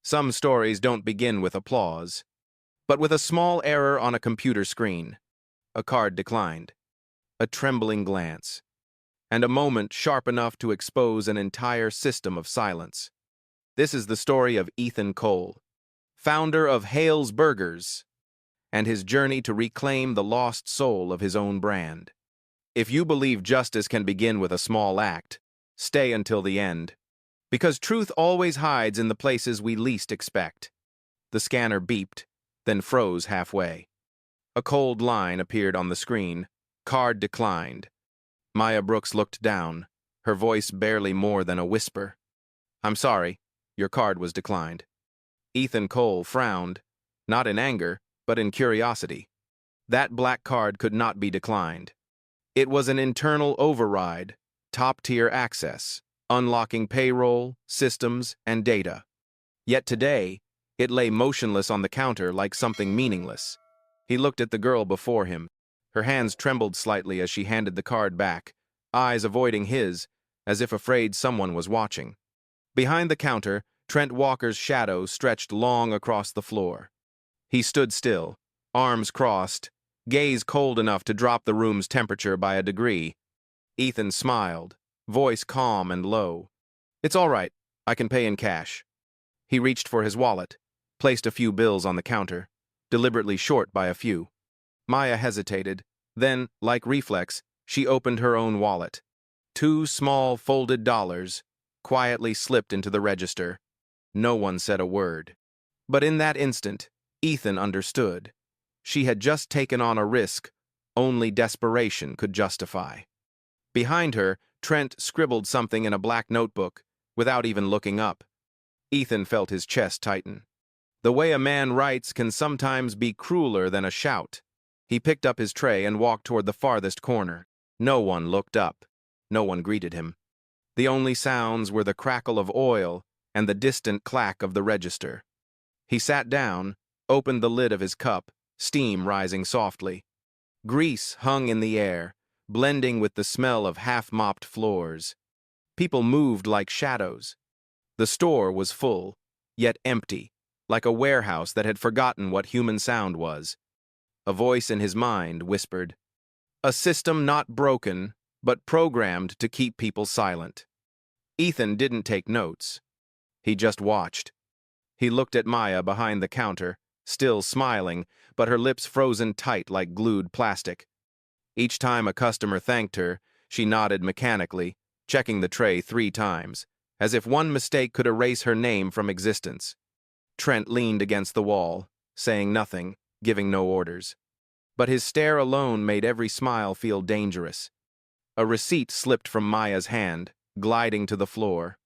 Some stories don't begin with applause, but with a small error on a computer screen, a card declined, a trembling glance, and a moment sharp enough to expose an entire system of silence. This is the story of Ethan Cole, founder of Hale's Burgers, and his journey to reclaim the lost soul of his own brand. If you believe justice can begin with a small act, stay until the end, because truth always hides in the places we least expect. The scanner beeped, then froze halfway. A cold line appeared on the screen. Card declined. Maya Brooks looked down, her voice barely more than a whisper. "I'm sorry, your card was declined." Ethan Cole frowned, not in anger, but in curiosity. That black card could not be declined. It was an internal override, top-tier access, unlocking payroll, systems, and data. Yet today, it lay motionless on the counter like something meaningless. He looked at the girl before him. Her hands trembled slightly as she handed the card back, eyes avoiding his, as if afraid someone was watching. Behind the counter, Trent Walker's shadow stretched long across the floor. He stood still, arms crossed, gaze cold enough to drop the room's temperature by a degree. Ethan smiled, voice calm and low. "It's all right, I can pay in cash." He reached for his wallet, placed a few bills on the counter, deliberately short by a few. Maya hesitated, then, like reflex, she opened her own wallet. 2 small folded dollars quietly slipped into the register. No one said a word. But in that instant, Ethan understood. She had just taken on a risk only desperation could justify. Behind her, Trent scribbled something in a black notebook, without even looking up. Ethan felt his chest tighten. The way a man writes can sometimes be crueler than a shout. He picked up his tray and walked toward the farthest corner. No one looked up. No one greeted him. The only sounds were the crackle of oil and the distant clack of the register. He sat down, opened the lid of his cup, steam rising softly. Grease hung in the air, blending with the smell of half-mopped floors. People moved like shadows. The store was full, yet empty, like a warehouse that had forgotten what human sound was. A voice in his mind whispered, "A system not broken, but programmed to keep people silent." Ethan didn't take notes. He just watched. He looked at Maya behind the counter, still smiling, but her lips frozen tight like glued plastic. Each time a customer thanked her, she nodded mechanically, checking the tray 3 times, as if one mistake could erase her name from existence. Trent leaned against the wall, saying nothing, giving no orders. But his stare alone made every smile feel dangerous. A receipt slipped from Maya's hand, gliding to the floor.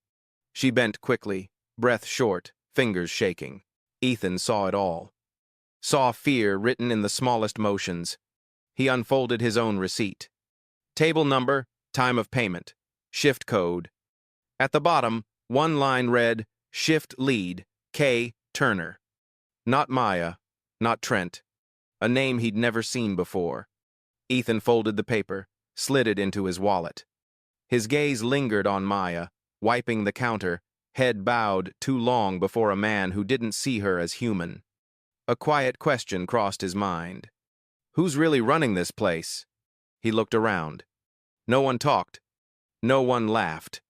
She bent quickly, breath short, fingers shaking. Ethan saw it all. Saw fear written in the smallest motions. He unfolded his own receipt. Table number, time of payment, shift code. At the bottom, one line read, "Shift lead, K. Turner." Not Maya, not Trent. A name he'd never seen before. Ethan folded the paper, slid it into his wallet. His gaze lingered on Maya, wiping the counter, head bowed too long before a man who didn't see her as human. A quiet question crossed his mind. Who's really running this place? He looked around. No one talked. No one laughed.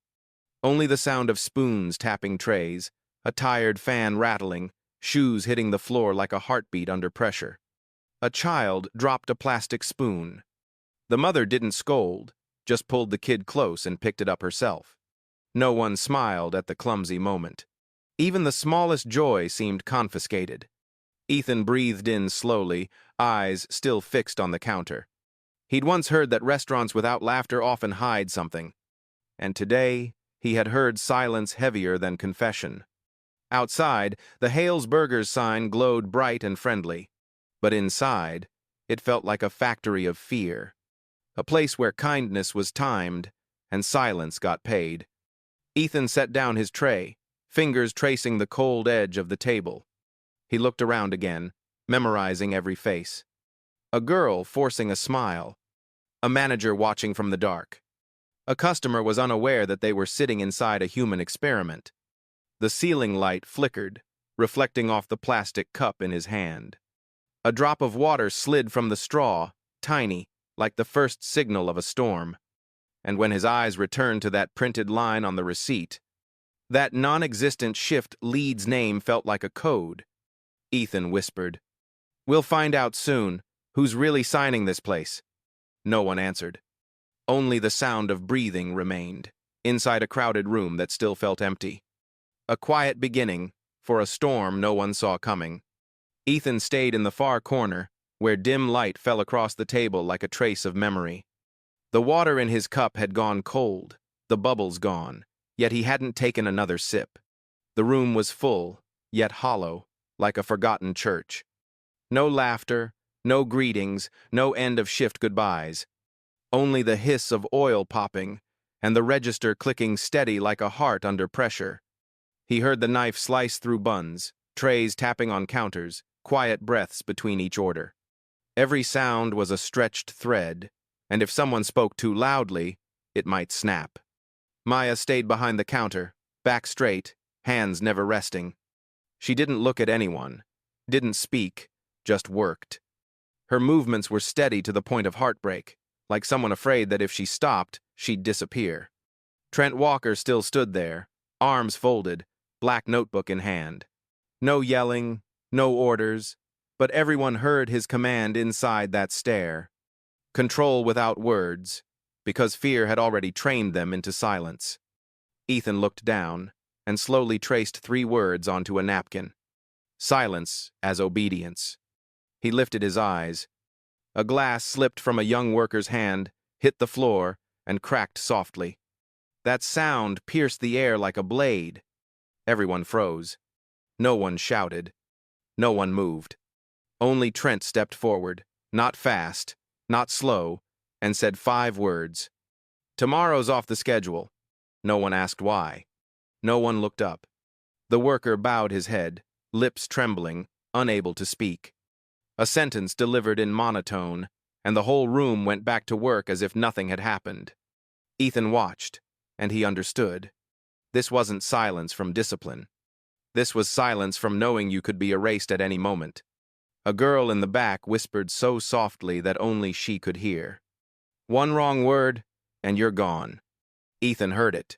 Only the sound of spoons tapping trays, a tired fan rattling, shoes hitting the floor like a heartbeat under pressure. A child dropped a plastic spoon. The mother didn't scold, just pulled the kid close and picked it up herself. No one smiled at the clumsy moment. Even the smallest joy seemed confiscated. Ethan breathed in slowly, eyes still fixed on the counter. He'd once heard that restaurants without laughter often hide something. And today, he had heard silence heavier than confession. Outside, the Hale's Burgers sign glowed bright and friendly. But inside, it felt like a factory of fear. A place where kindness was timed and silence got paid. Ethan set down his tray, fingers tracing the cold edge of the table. He looked around again, memorizing every face. A girl forcing a smile. A manager watching from the dark. A customer was unaware that they were sitting inside a human experiment. The ceiling light flickered, reflecting off the plastic cup in his hand. A drop of water slid from the straw, tiny, like the first signal of a storm. And when his eyes returned to that printed line on the receipt, that non-existent shift lead's name felt like a code. Ethan whispered, "We'll find out soon who's really signing this place." No one answered. Only the sound of breathing remained, inside a crowded room that still felt empty. A quiet beginning, for a storm no one saw coming. Ethan stayed in the far corner, where dim light fell across the table like a trace of memory. The water in his cup had gone cold, the bubbles gone, yet he hadn't taken another sip. The room was full, yet hollow, like a forgotten church. No laughter, no greetings, no end of shift goodbyes. Only the hiss of oil popping, and the register clicking steady like a heart under pressure. He heard the knife slice through buns, trays tapping on counters, quiet breaths between each order. Every sound was a stretched thread, and if someone spoke too loudly, it might snap. Maya stayed behind the counter, back straight, hands never resting. She didn't look at anyone, didn't speak, just worked. Her movements were steady to the point of heartbreak, like someone afraid that if she stopped, she'd disappear. Trent Walker still stood there, arms folded, black notebook in hand. No yelling, no orders, but everyone heard his command inside that stare. Control without words, because fear had already trained them into silence. Ethan looked down and slowly traced 3 words onto a napkin. Silence as obedience. He lifted his eyes. A glass slipped from a young worker's hand, hit the floor, and cracked softly. That sound pierced the air like a blade. Everyone froze. No one shouted. No one moved. Only Trent stepped forward, not fast, not slow, and said 5 words. "Tomorrow's off the schedule." No one asked why. No one looked up. The worker bowed his head, lips trembling, unable to speak. A sentence delivered in monotone, and the whole room went back to work as if nothing had happened. Ethan watched, and he understood. This wasn't silence from discipline. This was silence from knowing you could be erased at any moment. A girl in the back whispered so softly that only she could hear. "One wrong word, and you're gone." Ethan heard it.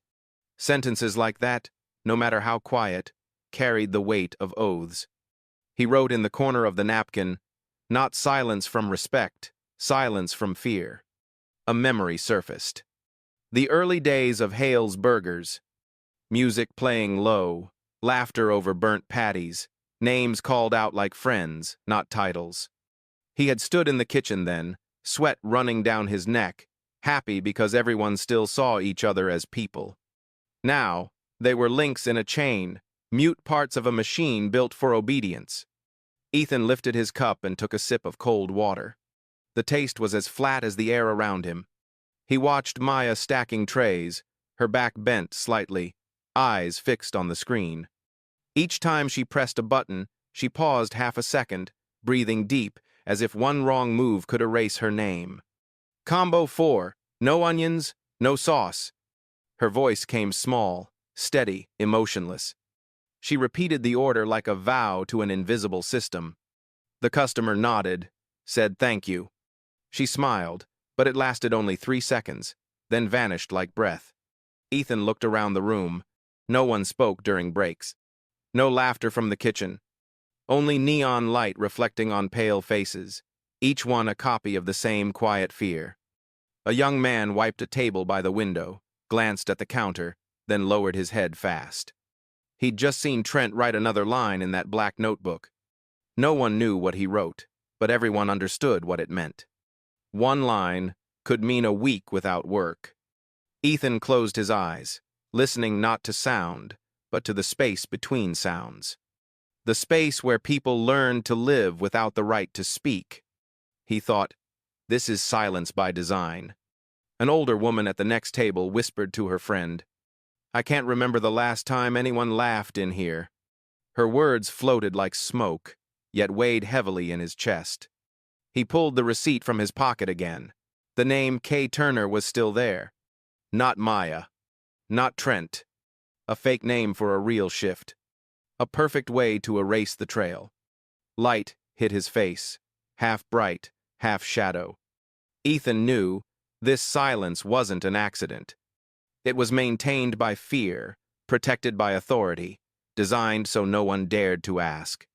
Sentences like that, no matter how quiet, carried the weight of oaths. He wrote in the corner of the napkin, "Not silence from respect, silence from fear." A memory surfaced. The early days of Hale's Burgers. Music playing low, laughter over burnt patties, names called out like friends, not titles. He had stood in the kitchen then, sweat running down his neck, happy because everyone still saw each other as people. Now, they were links in a chain, mute parts of a machine built for obedience. Ethan lifted his cup and took a sip of cold water. The taste was as flat as the air around him. He watched Maya stacking trays, her back bent slightly, eyes fixed on the screen. Each time she pressed a button, she paused half a second, breathing deep, as if one wrong move could erase her name. "Combo 4, no onions, no sauce." Her voice came small, steady, emotionless. She repeated the order like a vow to an invisible system. The customer nodded, said thank you. She smiled, but it lasted only 3 seconds, then vanished like breath. Ethan looked around the room. No one spoke during breaks. No laughter from the kitchen. Only neon light reflecting on pale faces, each one a copy of the same quiet fear. A young man wiped a table by the window, glanced at the counter, then lowered his head fast. He'd just seen Trent write another line in that black notebook. No one knew what he wrote, but everyone understood what it meant. One line could mean a week without work. Ethan closed his eyes, listening not to sound, but to the space between sounds. The space where people learn to live without the right to speak. He thought, this is silence by design. An older woman at the next table whispered to her friend, "I can't remember the last time anyone laughed in here." Her words floated like smoke, yet weighed heavily in his chest. He pulled the receipt from his pocket again. The name K. Turner was still there. Not Maya. Not Trent. A fake name for a real shift. a perfect way to erase the trail. Light hit his face, half bright, half shadow. Ethan knew this silence wasn't an accident. It was maintained by fear, protected by authority, designed so no one dared to ask.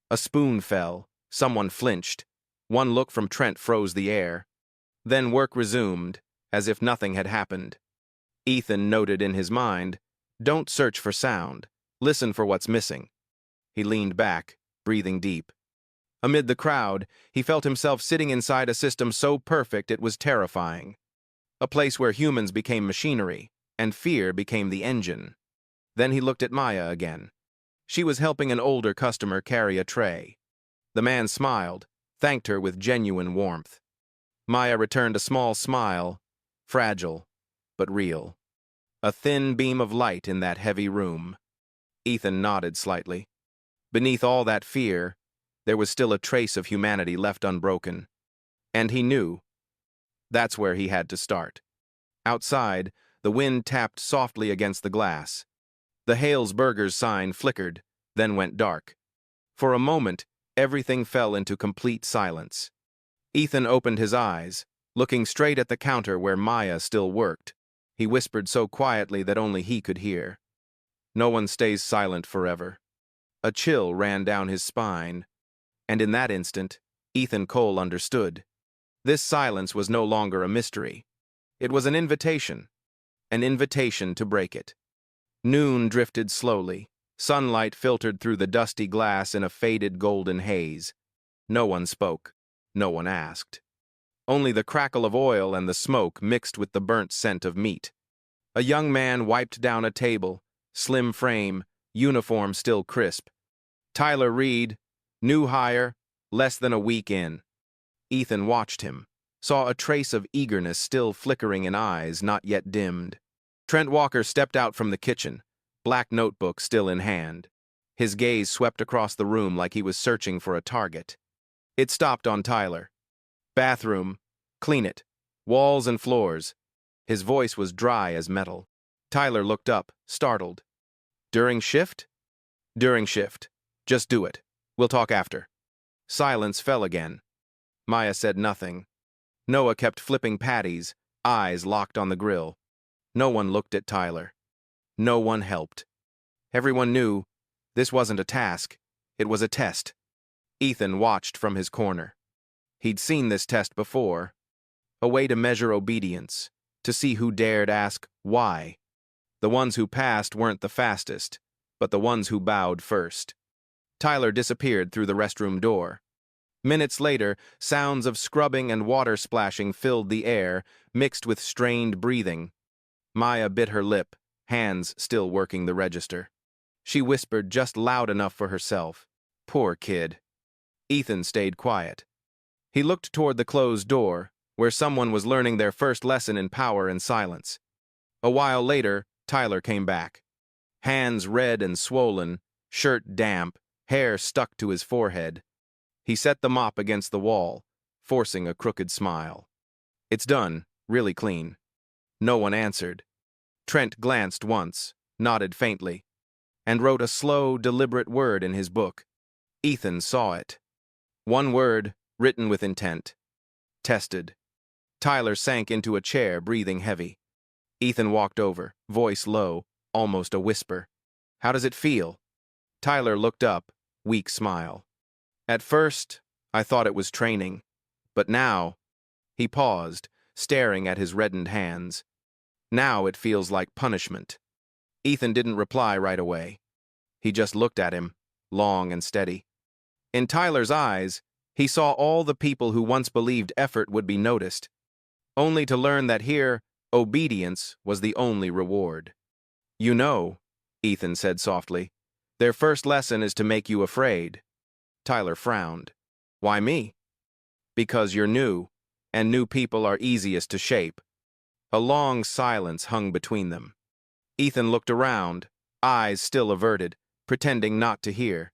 A spoon fell, someone flinched. One look from Trent froze the air. Then work resumed, as if nothing had happened. Ethan noted in his mind, "Don't search for sound. Listen for what's missing." He leaned back, breathing deep. Amid the crowd, he felt himself sitting inside a system so perfect it was terrifying. A place where humans became machinery, and fear became the engine. Then he looked at Maya again. She was helping an older customer carry a tray. The man smiled, thanked her with genuine warmth. Maya returned a small smile, fragile, but real. A thin beam of light in that heavy room. Ethan nodded slightly. Beneath all that fear, there was still a trace of humanity left unbroken. And he knew that's where he had to start. Outside, the wind tapped softly against the glass. The Hales Burgers sign flickered, then went dark. For a moment, everything fell into complete silence. Ethan opened his eyes, looking straight at the counter where Maya still worked. He whispered so quietly that only he could hear. No one stays silent forever. A chill ran down his spine, and in that instant, Ethan Cole understood. This silence was no longer a mystery. It was an invitation to break it. Noon drifted slowly. Sunlight filtered through the dusty glass in a faded golden haze. No one spoke. No one asked. Only the crackle of oil and the smoke mixed with the burnt scent of meat. A young man wiped down a table, slim frame, uniform still crisp. Tyler Reed, new hire, less than a week in. Ethan watched him, saw a trace of eagerness still flickering in eyes not yet dimmed. Trent Walker stepped out from the kitchen, black notebook still in hand. His gaze swept across the room like he was searching for a target. It stopped on Tyler. "Bathroom, clean it. Walls and floors." His voice was dry as metal. Tyler looked up, startled. "During shift?" "During shift. Just do it. We'll talk after." Silence fell again. Maya said nothing. Noah kept flipping patties, eyes locked on the grill. No one looked at Tyler. No one helped. Everyone knew this wasn't a task, it was a test. Ethan watched from his corner. He'd seen this test before. A way to measure obedience, to see who dared ask why. The ones who passed weren't the fastest, but the ones who bowed first. Tyler disappeared through the restroom door. Minutes later, sounds of scrubbing and water splashing filled the air, mixed with strained breathing. Maya bit her lip, hands still working the register. She whispered just loud enough for herself. "Poor kid." Ethan stayed quiet. He looked toward the closed door, where someone was learning their first lesson in power and silence. A while later, Tyler came back. Hands red and swollen, shirt damp, hair stuck to his forehead. He set the mop against the wall, forcing a crooked smile. "It's done, really clean." No one answered. Trent glanced once, nodded faintly, and wrote a slow, deliberate word in his book. Ethan saw it. One word, written with intent. Tested. Tyler sank into a chair, breathing heavy. Ethan walked over, voice low, almost a whisper. "How does it feel?" Tyler looked up, weak smile. "At first, I thought it was training, but now—" He paused, staring at his reddened hands. "Now it feels like punishment." Ethan didn't reply right away. He just looked at him, long and steady. In Tyler's eyes, he saw all the people who once believed effort would be noticed, only to learn that here, obedience was the only reward. "You know," Ethan said softly, "their first lesson is to make you afraid." Tyler frowned. "Why me?" "Because you're new, and new people are easiest to shape." A long silence hung between them. Ethan looked around, eyes still averted, pretending not to hear.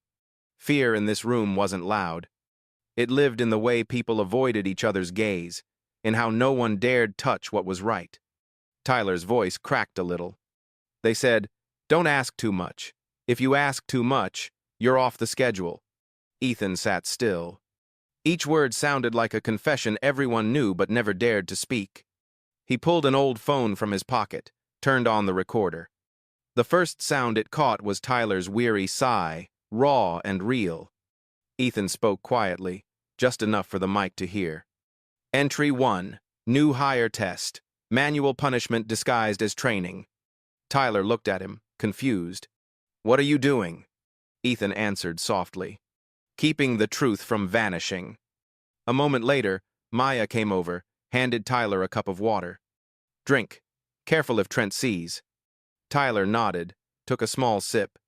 Fear in this room wasn't loud. It lived in the way people avoided each other's gaze, in how no one dared touch what was right. Tyler's voice cracked a little. "They said, 'Don't ask too much. If you ask too much, you're off the schedule. Ethan sat still. Each word sounded like a confession everyone knew but never dared to speak. He pulled an old phone from his pocket, turned on the recorder. The first sound it caught was Tyler's weary sigh, raw and real. Ethan spoke quietly, just enough for the mic to hear. Entry 1, New Hire Test, Manual Punishment Disguised as Training. Tyler looked at him, confused. What are you doing? Ethan answered softly. Keeping the truth from vanishing. A moment later, Maya came over, handed Tyler a cup of water. Drink. Careful if Trent sees. Tyler nodded, took a small sip.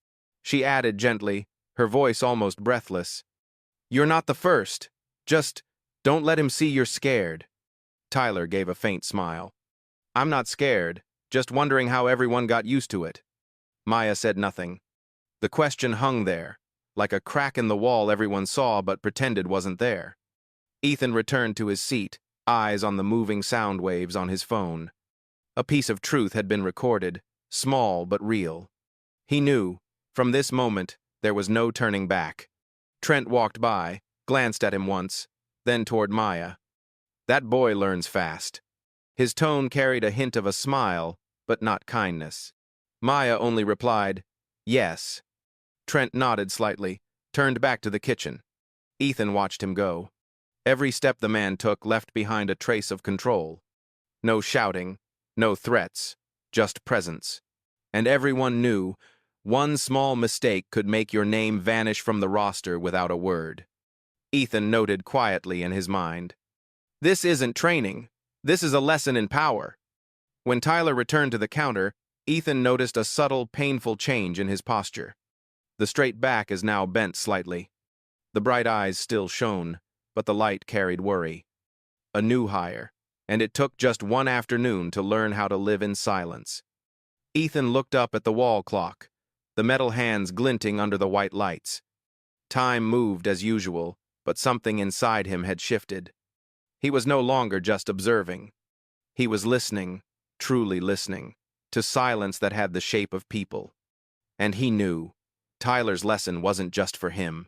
She added gently, her voice almost breathless. You're not the first. Just don't let him see you're scared. Tyler gave a faint smile. I'm not scared, just wondering how everyone got used to it. Maya said nothing. The question hung there, like a crack in the wall everyone saw but pretended wasn't there. Ethan returned to his seat, eyes on the moving sound waves on his phone. A piece of truth had been recorded, small but real. He knew, from this moment, there was no turning back. Trent walked by, glanced at him once, then toward Maya. That boy learns fast. His tone carried a hint of a smile, but not kindness. Maya only replied, yes. Trent nodded slightly, turned back to the kitchen. Ethan watched him go. Every step the man took left behind a trace of control. No shouting, no threats, just presence. And everyone knew, one small mistake could make your name vanish from the roster without a word. Ethan noted quietly in his mind. This isn't training. This is a lesson in power. When Tyler returned to the counter, Ethan noticed a subtle, painful change in his posture. The straight back is now bent slightly. The bright eyes still shone, but the light carried worry. A new hire, and it took just one afternoon to learn how to live in silence. Ethan looked up at the wall clock, the metal hands glinting under the white lights. Time moved as usual, but something inside him had shifted. He was no longer just observing. He was listening, truly listening, to silence that had the shape of people. And he knew, Tyler's lesson wasn't just for him.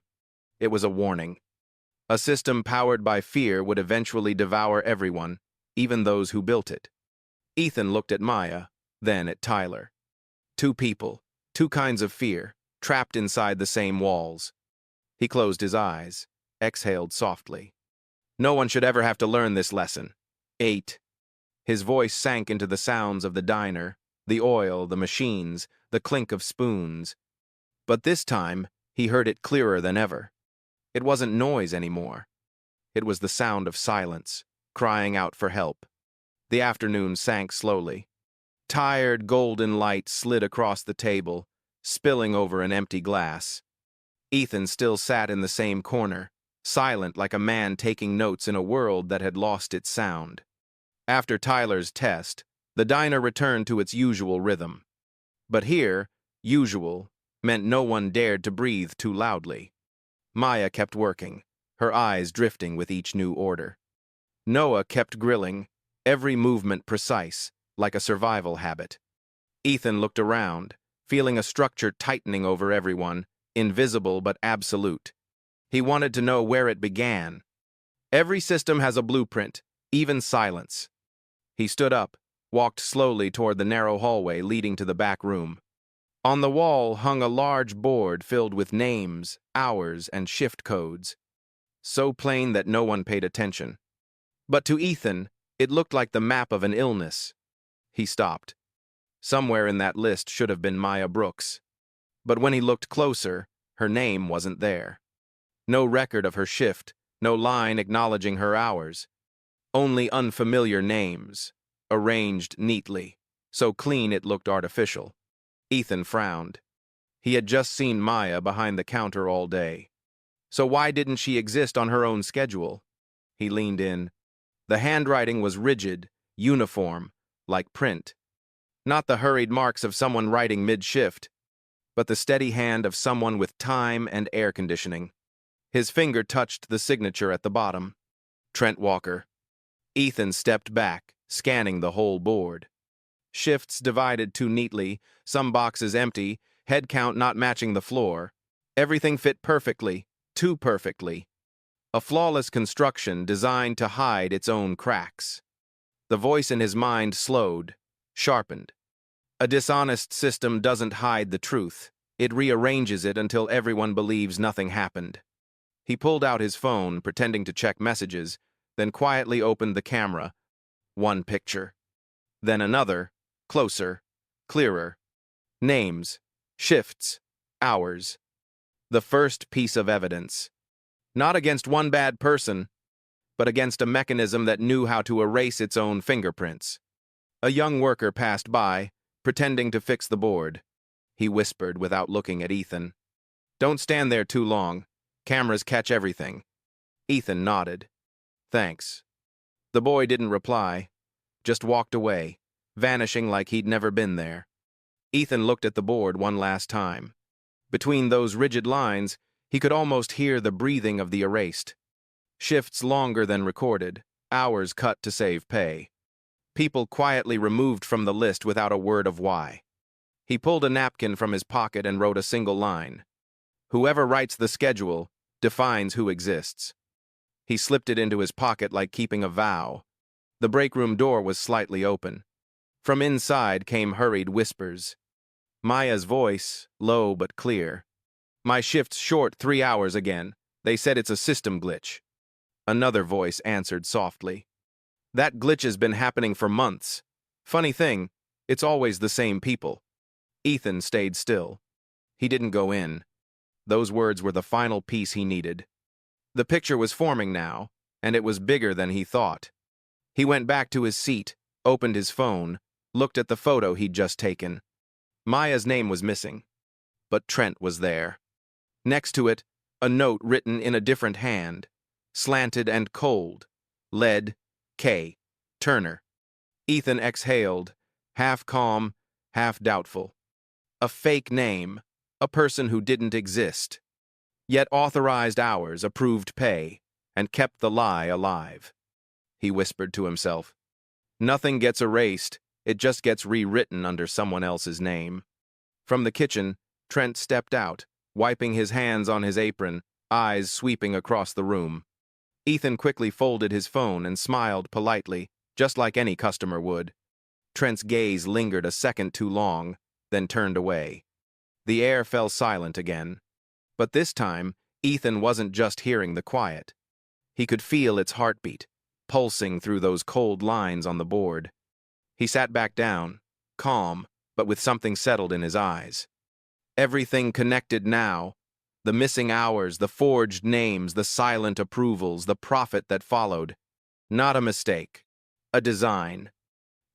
It was a warning. A system powered by fear would eventually devour everyone, even those who built it. Ethan looked at Maya, then at Tyler. Two people, two kinds of fear, trapped inside the same walls. He closed his eyes, exhaled softly. No one should ever have to learn this lesson. 8. His voice sank into the sounds of the diner, the oil, the machines, the clink of spoons. But this time, he heard it clearer than ever. It wasn't noise anymore. It was the sound of silence, crying out for help. The afternoon sank slowly. Tired golden light slid across the table, spilling over an empty glass. Ethan still sat in the same corner, silent like a man taking notes in a world that had lost its sound. After Tyler's test, the diner returned to its usual rhythm. But here, usual meant no one dared to breathe too loudly. Maya kept working, her eyes drifting with each new order. Noah kept grilling, every movement precise, like a survival habit. Ethan looked around, feeling a structure tightening over everyone, invisible but absolute. He wanted to know where it began. Every system has a blueprint, even silence. He stood up, walked slowly toward the narrow hallway leading to the back room. On the wall hung a large board filled with names, hours, and shift codes. So plain that no one paid attention. But to Ethan, it looked like the map of an illness. He stopped. Somewhere in that list should have been Maya Brooks. But when he looked closer, her name wasn't there. No record of her shift, no line acknowledging her hours. Only unfamiliar names, arranged neatly, so clean it looked artificial. Ethan frowned. He had just seen Maya behind the counter all day. So why didn't she exist on her own schedule? He leaned in. The handwriting was rigid, uniform, like print. Not the hurried marks of someone writing mid-shift, but the steady hand of someone with time and air conditioning. His finger touched the signature at the bottom. Trent Walker. Ethan stepped back, scanning the whole board. Shifts divided too neatly, some boxes empty, head count not matching the floor. Everything fit perfectly, too perfectly. A flawless construction designed to hide its own cracks. The voice in his mind slowed, sharpened. A dishonest system doesn't hide the truth. It rearranges it until everyone believes nothing happened. He pulled out his phone, pretending to check messages, then quietly opened the camera. One picture. Then another, closer, clearer. Names, shifts, hours. The first piece of evidence. Not against one bad person, but against a mechanism that knew how to erase its own fingerprints. A young worker passed by, pretending to fix the board. He whispered without looking at Ethan. "Don't stand there too long. Cameras catch everything." Ethan nodded. "Thanks." The boy didn't reply, just walked away, vanishing like he'd never been there. Ethan looked at the board one last time. Between those rigid lines, he could almost hear the breathing of the erased. Shifts longer than recorded, hours cut to save pay. People quietly removed from the list without a word of why. He pulled a napkin from his pocket and wrote a single line. "Whoever writes the schedule defines who exists." He slipped it into his pocket like keeping a vow. The break room door was slightly open. From inside came hurried whispers. Maya's voice, low but clear. "My shift's short 3 hours again. They said it's a system glitch." Another voice answered softly. "That glitch has been happening for months. Funny thing, it's always the same people." Ethan stayed still. He didn't go in. Those words were the final piece he needed. The picture was forming now, and it was bigger than he thought. He went back to his seat, opened his phone, looked at the photo he'd just taken. Maya's name was missing, but Trent was there. Next to it, a note written in a different hand, slanted and cold. Lead, K. Turner. Ethan exhaled, half calm, half doubtful. A fake name, a person who didn't exist. Yet authorized hours, approved pay, and kept the lie alive. He whispered to himself. Nothing gets erased, it just gets rewritten under someone else's name. From the kitchen, Trent stepped out, wiping his hands on his apron, eyes sweeping across the room. Ethan quickly folded his phone and smiled politely, just like any customer would. Trent's gaze lingered a second too long, then turned away. The air fell silent again. But this time, Ethan wasn't just hearing the quiet. He could feel its heartbeat, pulsing through those cold lines on the board. He sat back down, calm, but with something settled in his eyes. Everything connected now. The missing hours, the forged names, the silent approvals, the profit that followed. Not a mistake. A design.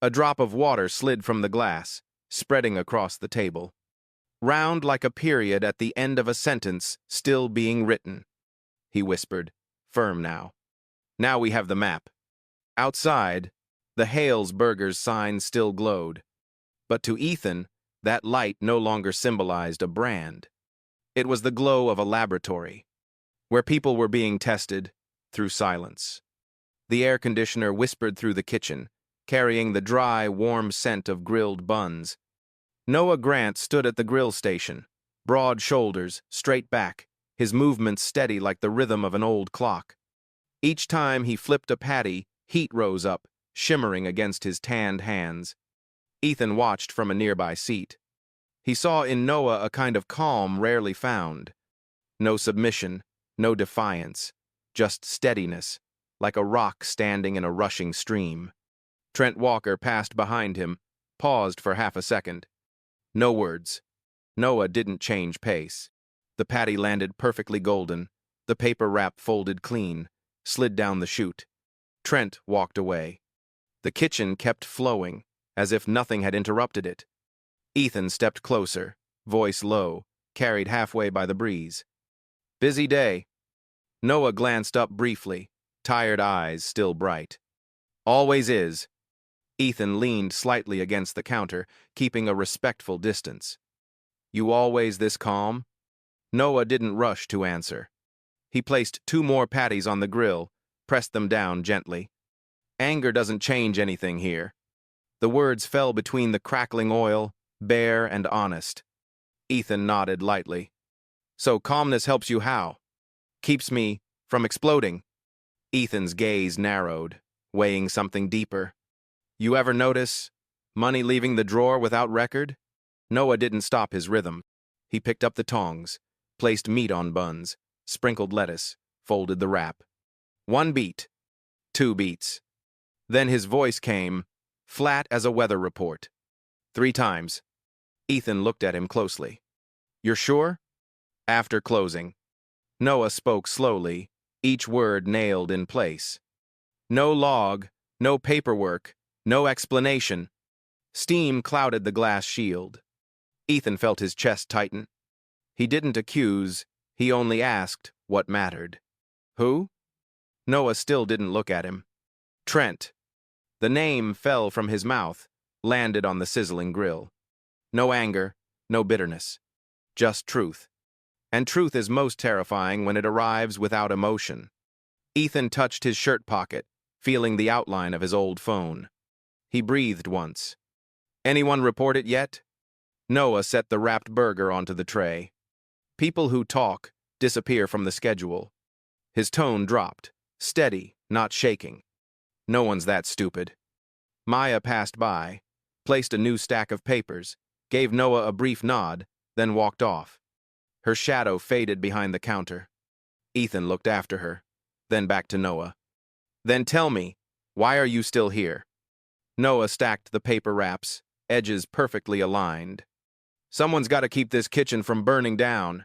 A drop of water slid from the glass, spreading across the table. Round like a period at the end of a sentence still being written. He whispered, firm now. "Now we have the map." Outside, the Hales Burgers sign still glowed. But to Ethan, that light no longer symbolized a brand. It was the glow of a laboratory, where people were being tested through silence. The air conditioner whispered through the kitchen, carrying the dry, warm scent of grilled buns. Noah Grant stood at the grill station, broad shoulders, straight back, his movements steady like the rhythm of an old clock. Each time he flipped a patty, heat rose up, shimmering against his tanned hands. Ethan watched from a nearby seat. He saw in Noah a kind of calm rarely found. No submission, no defiance, just steadiness, like a rock standing in a rushing stream. Trent Walker passed behind him, paused for half a second. No words. Noah didn't change pace. The patty landed perfectly golden, the paper wrap folded clean, slid down the chute. Trent walked away. The kitchen kept flowing, as if nothing had interrupted it. Ethan stepped closer, voice low, carried halfway by the breeze. "Busy day." Noah glanced up briefly, tired eyes still bright. "Always is." Ethan leaned slightly against the counter, keeping a respectful distance. "You always this calm?" Noah didn't rush to answer. He placed 2 more patties on the grill, pressed them down gently. "Anger doesn't change anything here." The words fell between the crackling oil, bare and honest. Ethan nodded lightly. So calmness helps you how? Keeps me from exploding. Ethan's gaze narrowed, weighing something deeper. You ever notice money leaving the drawer without record? Noah didn't stop his rhythm. He picked up the tongs, placed meat on buns, sprinkled lettuce, folded the wrap. 1 beat, 2 beats. Then his voice came, flat as a weather report. 3 times. Ethan looked at him closely. You're sure? After closing. Noah spoke slowly, each word nailed in place. No log, no paperwork, no explanation. Steam clouded the glass shield. Ethan felt his chest tighten. He didn't accuse, he only asked what mattered. Who? Noah still didn't look at him. Trent. The name fell from his mouth, landed on the sizzling grill. No anger, no bitterness. Just truth. And truth is most terrifying when it arrives without emotion. Ethan touched his shirt pocket, feeling the outline of his old phone. He breathed once. Anyone report it yet? Noah set the wrapped burger onto the tray. People who talk disappear from the schedule. His tone dropped, steady, not shaking. No one's that stupid. Maya passed by, placed a new stack of papers, gave Noah a brief nod, then walked off. Her shadow faded behind the counter. Ethan looked after her, then back to Noah. Then tell me, why are you still here? Noah stacked the paper wraps, edges perfectly aligned. Someone's got to keep this kitchen from burning down.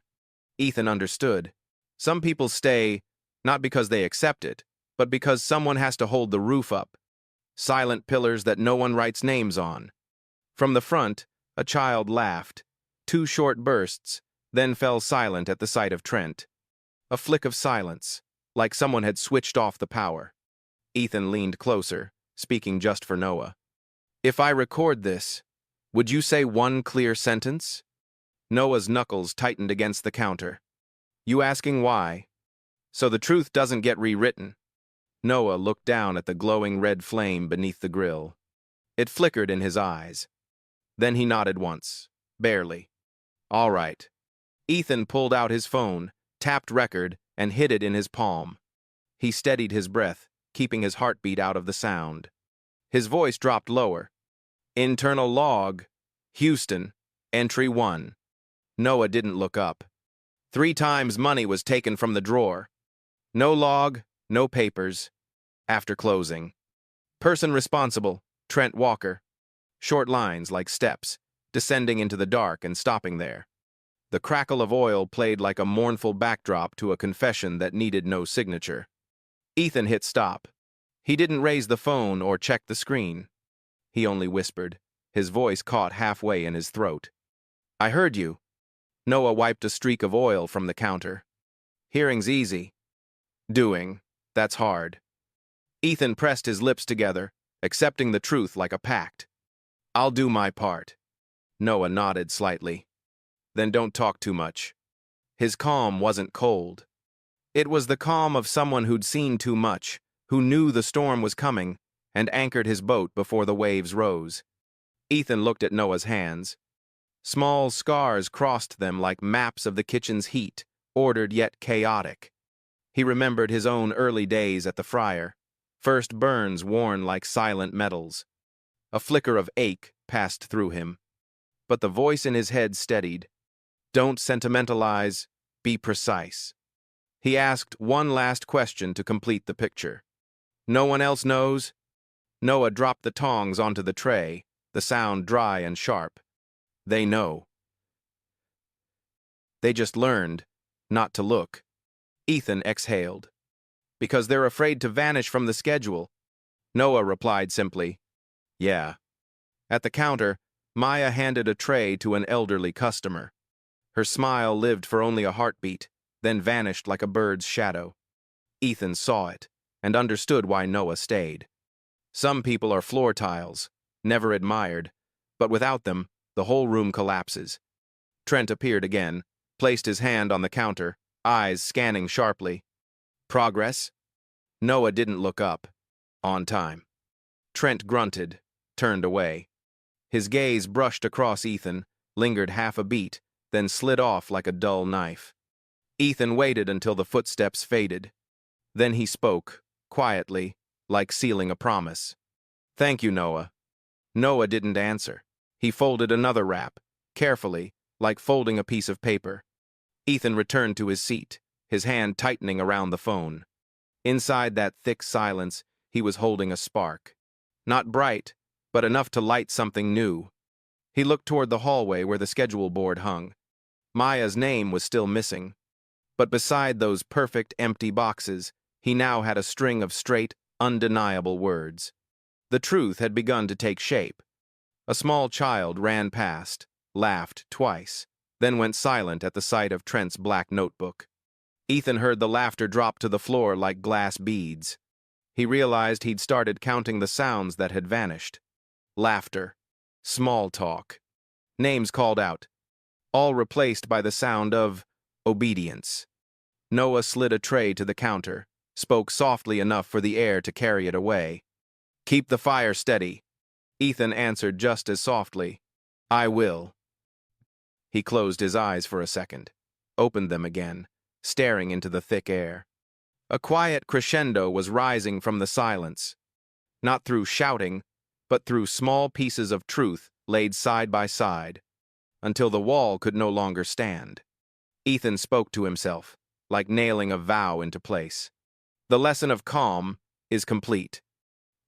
Ethan understood. Some people stay, not because they accept it, but because someone has to hold the roof up. Silent pillars that no one writes names on. From the front, a child laughed. 2 short bursts, then fell silent at the sight of Trent. A flick of silence, like someone had switched off the power. Ethan leaned closer, speaking just for Noah. If I record this, would you say 1 clear sentence? Noah's knuckles tightened against the counter. You asking why? So the truth doesn't get rewritten. Noah looked down at the glowing red flame beneath the grill. It flickered in his eyes. Then he nodded once, barely. All right. Ethan pulled out his phone, tapped record, and hid it in his palm. He steadied his breath, keeping his heartbeat out of the sound. His voice dropped lower. Internal log, Houston, entry 1. Noah didn't look up. 3 times money was taken from the drawer. No log, no papers. After closing. Person responsible, Trent Walker. Short lines like steps, descending into the dark and stopping there. The crackle of oil played like a mournful backdrop to a confession that needed no signature. Ethan hit stop. He didn't raise the phone or check the screen. He only whispered, his voice caught halfway in his throat. I heard you. Noah wiped a streak of oil from the counter. Hearing's easy. Doing, that's hard. Ethan pressed his lips together, accepting the truth like a pact. I'll do my part. Noah nodded slightly. Then don't talk too much. His calm wasn't cold. It was the calm of someone who'd seen too much, who knew the storm was coming, and anchored his boat before the waves rose. Ethan looked at Noah's hands. Small scars crossed them like maps of the kitchen's heat, ordered yet chaotic. He remembered his own early days at the fryer, first burns worn like silent medals. A flicker of ache passed through him. But the voice in his head steadied. Don't sentimentalize, be precise. He asked one last question to complete the picture. No one else knows? Noah dropped the tongs onto the tray, the sound dry and sharp. They know. They just learned not to look. Ethan exhaled. Because they're afraid to vanish from the schedule. Noah replied simply, yeah. At the counter, Maya handed a tray to an elderly customer. Her smile lived for only a heartbeat, then vanished like a bird's shadow. Ethan saw it, and understood why Noah stayed. Some people are floor tiles, never admired, but without them, the whole room collapses. Trent appeared again, placed his hand on the counter, eyes scanning sharply. Progress? Noah didn't look up. On time. Trent grunted, turned away. His gaze brushed across Ethan, lingered half a beat, then slid off like a dull knife. Ethan waited until the footsteps faded. Then he spoke, quietly, like sealing a promise. "Thank you, Noah." Noah didn't answer. He folded another wrap, carefully, like folding a piece of paper. Ethan returned to his seat, his hand tightening around the phone. Inside that thick silence, he was holding a spark. Not bright, but enough to light something new. He looked toward the hallway where the schedule board hung. Maya's name was still missing. But beside those perfect empty boxes, he now had a string of straight, undeniable words. The truth had begun to take shape. A small child ran past, laughed twice, then went silent at the sight of Trent's black notebook. Ethan heard the laughter drop to the floor like glass beads. He realized he'd started counting the sounds that had vanished. Laughter, small talk, names called out, all replaced by the sound of obedience. Noah slid a tray to the counter, spoke softly enough for the air to carry it away. "Keep the fire steady." Ethan answered just as softly, "I will." He closed his eyes for a second, opened them again, staring into the thick air. A quiet crescendo was rising from the silence, not through shouting, but through small pieces of truth laid side by side, until the wall could no longer stand. Ethan spoke to himself, like nailing a vow into place. The lesson of calm is complete.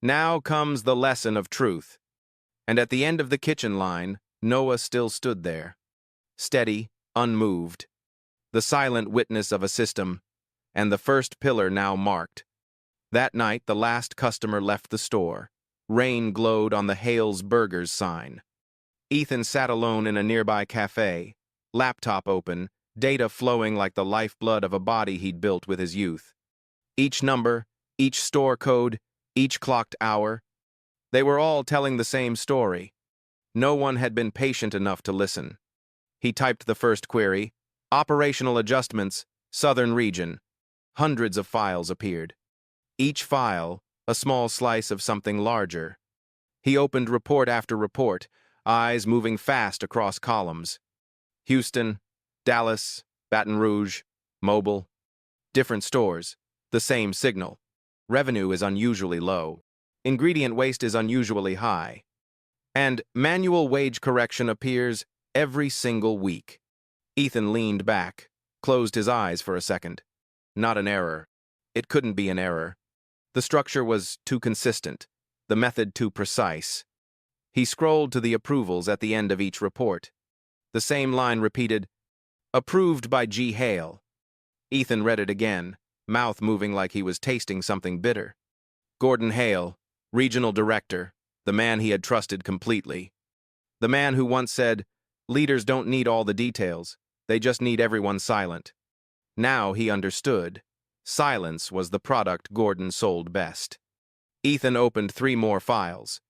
Now comes the lesson of truth. And at the end of the kitchen line, Noah still stood there, steady, unmoved, the silent witness of a system, and the first pillar now marked. That night, the last customer left the store. Rain glowed on the Hales Burgers sign. Ethan sat alone in a nearby cafe, laptop open, data flowing like the lifeblood of a body he'd built with his youth. Each number, each store code, each clocked hour, they were all telling the same story. No one had been patient enough to listen. He typed the first query, operational adjustments, southern region. Hundreds of files appeared. Each file, a small slice of something larger. He opened report after report, eyes moving fast across columns. Houston, Dallas, Baton Rouge, Mobile. Different stores, the same signal. Revenue is unusually low. Ingredient waste is unusually high. And manual wage correction appears every single week. Ethan leaned back, closed his eyes for a second. Not an error. It couldn't be an error. The structure was too consistent, the method too precise. He scrolled to the approvals at the end of each report. The same line repeated, "Approved by G. Hale." Ethan read it again, mouth moving like he was tasting something bitter. Gordon Hale, regional director, the man he had trusted completely. The man who once said, "Leaders don't need all the details, they just need everyone silent." Now he understood. Silence was the product Gordon sold best. Ethan opened 3 more files.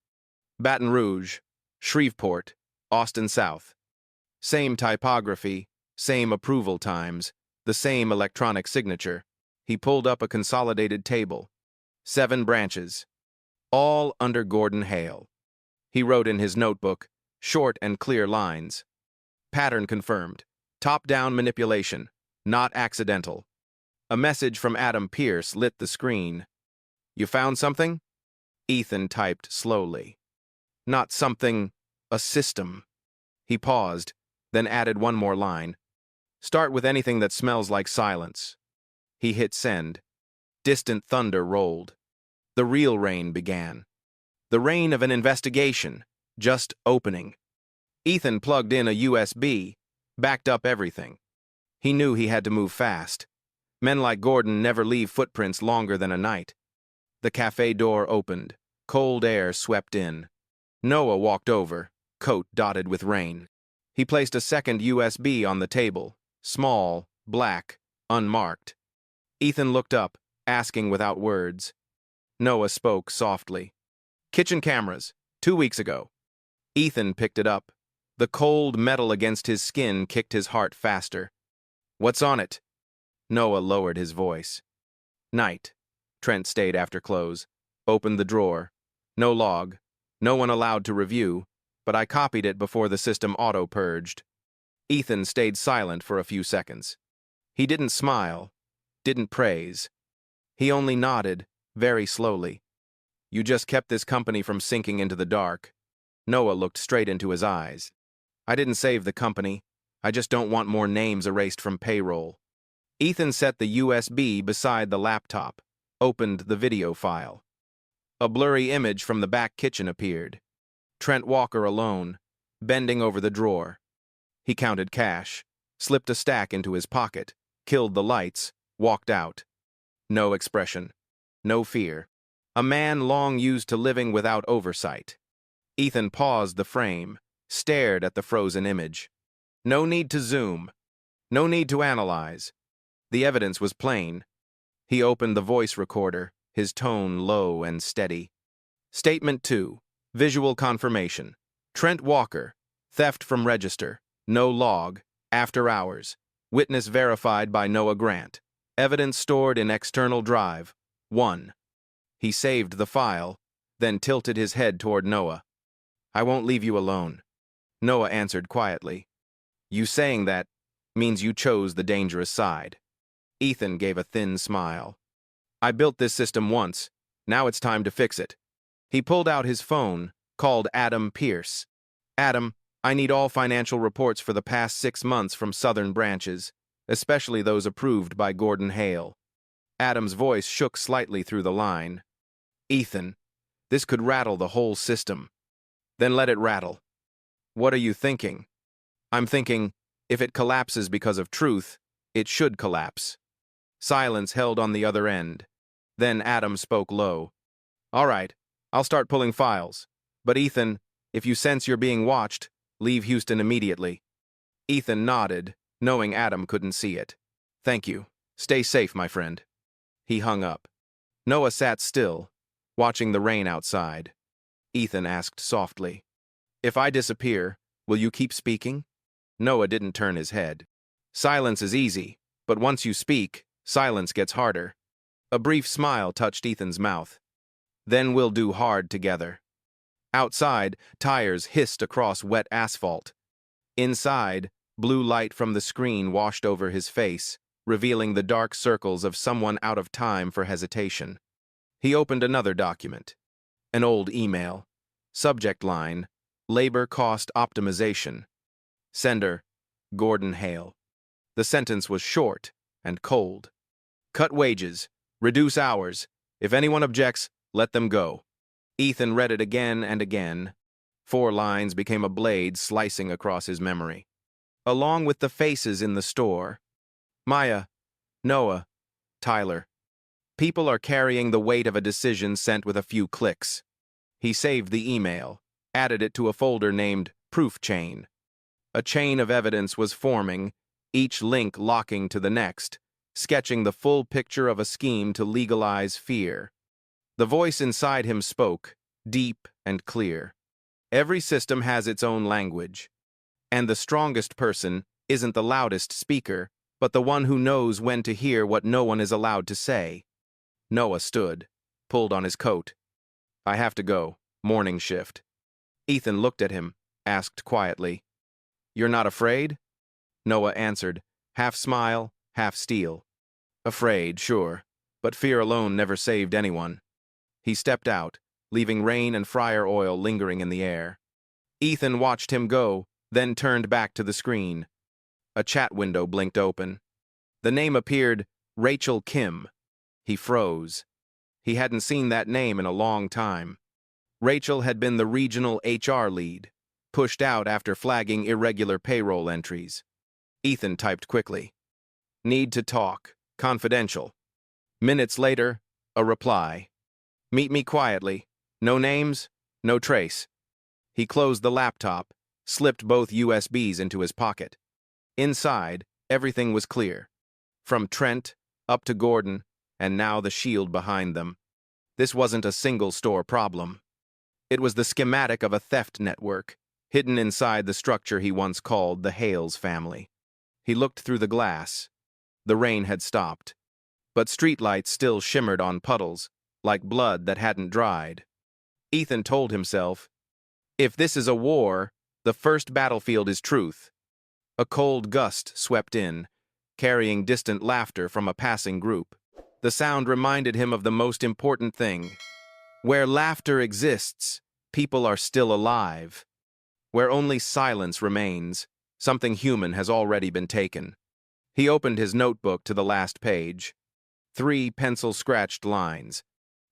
Baton Rouge, Shreveport, Austin South. Same typography, same approval times, the same electronic signature. He pulled up a consolidated table. 7 branches, all under Gordon Hale. He wrote in his notebook, short and clear lines. Pattern confirmed. Top-down manipulation, not accidental. A message from Adam Pierce lit the screen. "You found something?" Ethan typed slowly. "Not something, a system." He paused, then added one more line. "Start with anything that smells like silence." He hit send. Distant thunder rolled. The real rain began. The rain of an investigation, just opening. Ethan plugged in a USB, backed up everything. He knew he had to move fast. Men like Gordon never leave footprints longer than a night. The cafe door opened. Cold air swept in. Noah walked over, coat dotted with rain. He placed a second USB on the table, small, black, unmarked. Ethan looked up, asking without words. Noah spoke softly. "Kitchen cameras, 2 weeks ago." Ethan picked it up. The cold metal against his skin kicked his heart faster. "What's on it?" Noah lowered his voice. "Night." Trent stayed after close. Opened the drawer. No log. No one allowed to review, but I copied it before the system auto-purged. Ethan stayed silent for a few seconds. He didn't smile, didn't praise. He only nodded, very slowly. You just kept this company from sinking into the dark. Noah looked straight into his eyes. I didn't save the company. I just don't want more names erased from payroll. Ethan set the USB beside the laptop, opened the video file. A blurry image from the back kitchen appeared. Trent Walker alone, bending over the drawer. He counted cash, slipped a stack into his pocket, killed the lights, walked out. No expression. No fear. A man long used to living without oversight. Ethan paused the frame, stared at the frozen image. No need to zoom. No need to analyze. The evidence was plain. He opened the voice recorder, his tone low and steady. Statement 2. Visual confirmation. Trent Walker. Theft from register. No log. After hours. Witness verified by Noah Grant. Evidence stored in external drive. 1. He saved the file, then tilted his head toward Noah. I won't leave you alone. Noah answered quietly. You saying that means you chose the dangerous side. Ethan gave a thin smile. I built this system once. Now it's time to fix it. He pulled out his phone, called Adam Pierce. Adam, I need all financial reports for the past 6 months from southern branches, especially those approved by Gordon Hale. Adam's voice shook slightly through the line. Ethan, this could rattle the whole system. Then let it rattle. What are you thinking? I'm thinking, if it collapses because of truth, it should collapse. Silence held on the other end. Then Adam spoke low. All right, I'll start pulling files. But Ethan, if you sense you're being watched, leave Houston immediately. Ethan nodded, knowing Adam couldn't see it. Thank you. Stay safe, my friend. He hung up. Noah sat still, watching the rain outside. Ethan asked softly, If I disappear, will you keep speaking? Noah didn't turn his head. Silence is easy, but once you speak, silence gets harder. A brief smile touched Ethan's mouth. Then we'll do hard together. Outside, tires hissed across wet asphalt. Inside, blue light from the screen washed over his face, revealing the dark circles of someone out of time for hesitation. He opened another document. An old email. Subject line, Labor Cost Optimization. Sender, Gordon Hale. The sentence was short and cold. Cut wages. Reduce hours. If anyone objects, let them go. Ethan read it again and again. 4 lines became a blade slicing across his memory. Along with the faces in the store. Maya, Noah, Tyler. People are carrying the weight of a decision sent with a few clicks. He saved the email, added it to a folder named Proof Chain. A chain of evidence was forming, each link locking to the next, sketching the full picture of a scheme to legalize fear. The voice inside him spoke, deep and clear. Every system has its own language. And the strongest person isn't the loudest speaker, but the one who knows when to hear what no one is allowed to say. Noah stood, pulled on his coat. I have to go. Morning shift. Ethan looked at him, asked quietly, You're not afraid? Noah answered, half smile, half steel. Afraid, sure, but fear alone never saved anyone. He stepped out, leaving rain and fryer oil lingering in the air. Ethan watched him go, then turned back to the screen. A chat window blinked open. The name appeared, Rachel Kim. He froze. He hadn't seen that name in a long time. Rachel had been the regional HR lead, pushed out after flagging irregular payroll entries. Ethan typed quickly. Need to talk. Confidential. Minutes later, a reply. Meet me quietly. No names, no trace. He closed the laptop, slipped both USBs into his pocket. Inside, everything was clear. From Trent, up to Gordon, and now the shield behind them. This wasn't a single-store problem. It was the schematic of a theft network, hidden inside the structure he once called the Hales family. He looked through the glass. The rain had stopped, but streetlights still shimmered on puddles, like blood that hadn't dried. Ethan told himself, if this is a war, the first battlefield is truth. A cold gust swept in, carrying distant laughter from a passing group. The sound reminded him of the most important thing. Where laughter exists, people are still alive. Where only silence remains, something human has already been taken. He opened his notebook to the last page. 3 pencil-scratched lines.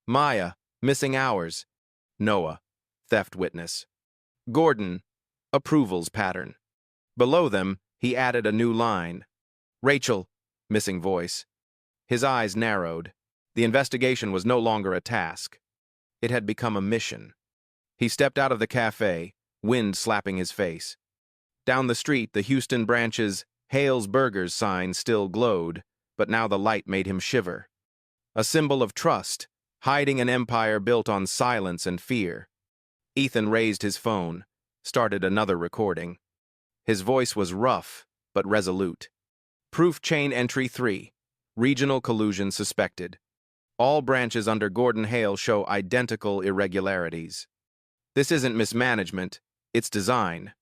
Maya, missing hours. Noah, theft witness. Gordon, approvals pattern. Below them, he added a new line. Rachel, missing voice. His eyes narrowed. The investigation was no longer a task. It had become a mission. He stepped out of the cafe, wind slapping his face. Down the street, the Houston branch's Hale's Burgers sign still glowed, but now the light made him shiver. A symbol of trust, hiding an empire built on silence and fear. Ethan raised his phone, started another recording. His voice was rough, but resolute. Proof chain entry 3. Regional collusion suspected. All branches under Gordon Hale show identical irregularities. This isn't mismanagement, it's design.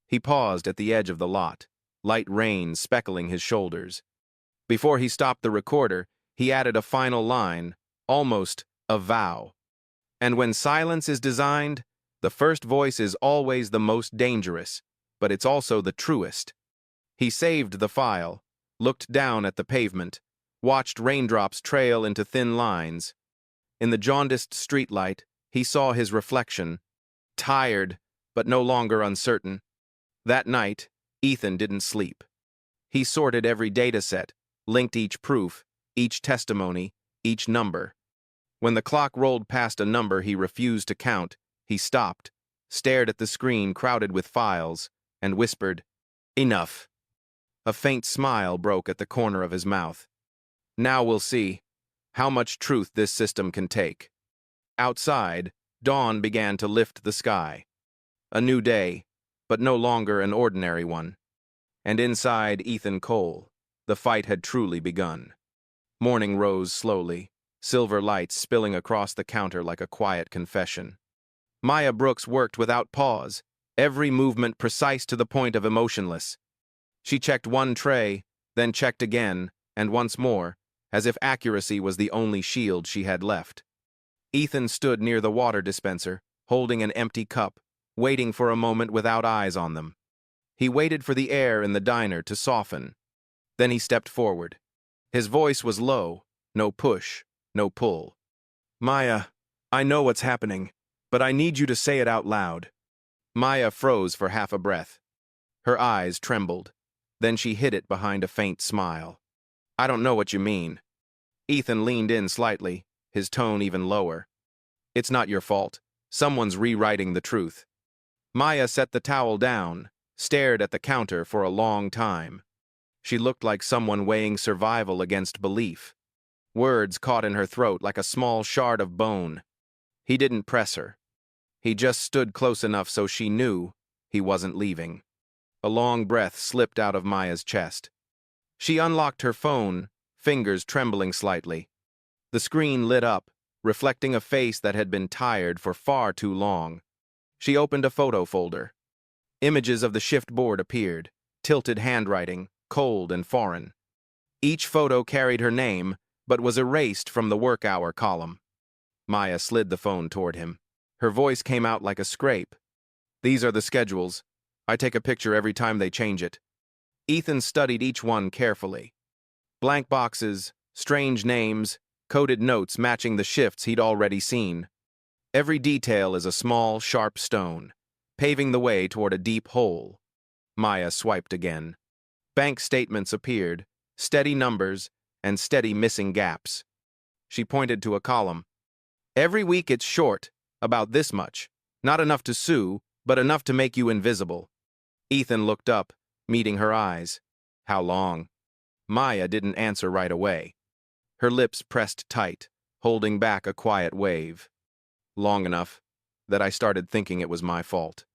He paused at the edge of the lot, light rain speckling his shoulders. Before he stopped the recorder, he added a final line, almost a vow. And when silence is designed, the first voice is always the most dangerous, but it's also the truest. He saved the file, looked down at the pavement, watched raindrops trail into thin lines. In the jaundiced streetlight, he saw his reflection, tired, but no longer uncertain. That night, Ethan didn't sleep. He sorted every data set, linked each proof, each testimony, each number. When the clock rolled past a number he refused to count, he stopped, stared at the screen crowded with files, and whispered, "Enough." A faint smile broke at the corner of his mouth. Now we'll see how much truth this system can take. Outside, dawn began to lift the sky. A new day, but no longer an ordinary one. And inside Ethan Cole, the fight had truly begun. Morning rose slowly, silver lights spilling across the counter like a quiet confession. Maya Brooks worked without pause, every movement precise to the point of emotionless. She checked one tray, then checked again, and once more, as if accuracy was the only shield she had left. Ethan stood near the water dispenser, holding an empty cup, waiting for a moment without eyes on them. He waited for the air in the diner to soften. Then he stepped forward. His voice was low, no push, no pull. "Maya, I know what's happening, but I need you to say it out loud." Maya froze for half a breath. Her eyes trembled. Then she hid it behind a faint smile. "I don't know what you mean." Ethan leaned in slightly, his tone even lower. "It's not your fault. Someone's rewriting the truth." Maya set the towel down, stared at the counter for a long time. She looked like someone weighing survival against belief. Words caught in her throat like a small shard of bone. He didn't press her. He just stood close enough so she knew he wasn't leaving. A long breath slipped out of Maya's chest. She unlocked her phone, fingers trembling slightly. The screen lit up, reflecting a face that had been tired for far too long. She opened a photo folder. Images of the shift board appeared, tilted handwriting, cold and foreign. Each photo carried her name, but was erased from the work hour column. Maya slid the phone toward him. Her voice came out like a scrape. "These are the schedules. I take a picture every time they change it." Ethan studied each one carefully. Blank boxes, strange names, coded notes matching the shifts he'd already seen. Every detail is a small, sharp stone, paving the way toward a deep hole. Maya swiped again. Bank statements appeared, steady numbers, and steady missing gaps. She pointed to a column. "Every week it's short, about this much. Not enough to sue, but enough to make you invisible." Ethan looked up, meeting her eyes. "How long?" Maya didn't answer right away. Her lips pressed tight, holding back a quiet wave. "Long enough that I started thinking it was my fault."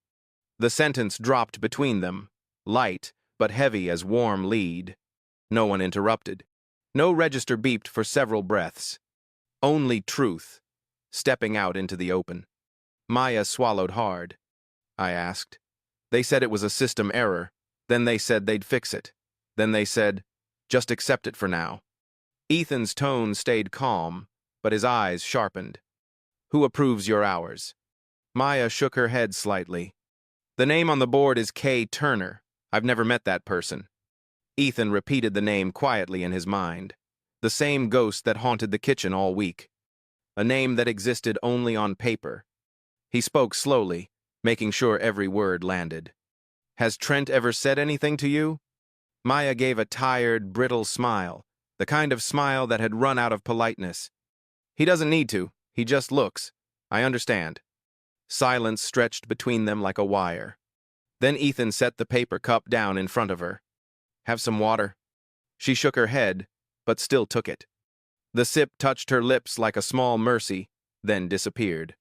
The sentence dropped between them, light but heavy as warm lead. No one interrupted. No register beeped for several breaths. Only truth, stepping out into the open. Maya swallowed hard. I asked. "They said it was a system error, Then they said they'd fix it. Then they said, just accept it for now. Ethan's tone stayed calm, but his eyes sharpened. Who approves your hours? Maya shook her head slightly. The name on the board is K. Turner. I've never met that person. Ethan repeated the name quietly in his mind. The same ghost that haunted the kitchen all week. A name that existed only on paper. He spoke slowly, making sure every word landed. Has Trent ever said anything to you? Maya gave a tired, brittle smile, the kind of smile that had run out of politeness. He doesn't need to, he just looks. I understand. Silence stretched between them like a wire. Then Ethan set the paper cup down in front of her. Have some water? She shook her head, but still took it. The sip touched her lips like a small mercy, then disappeared.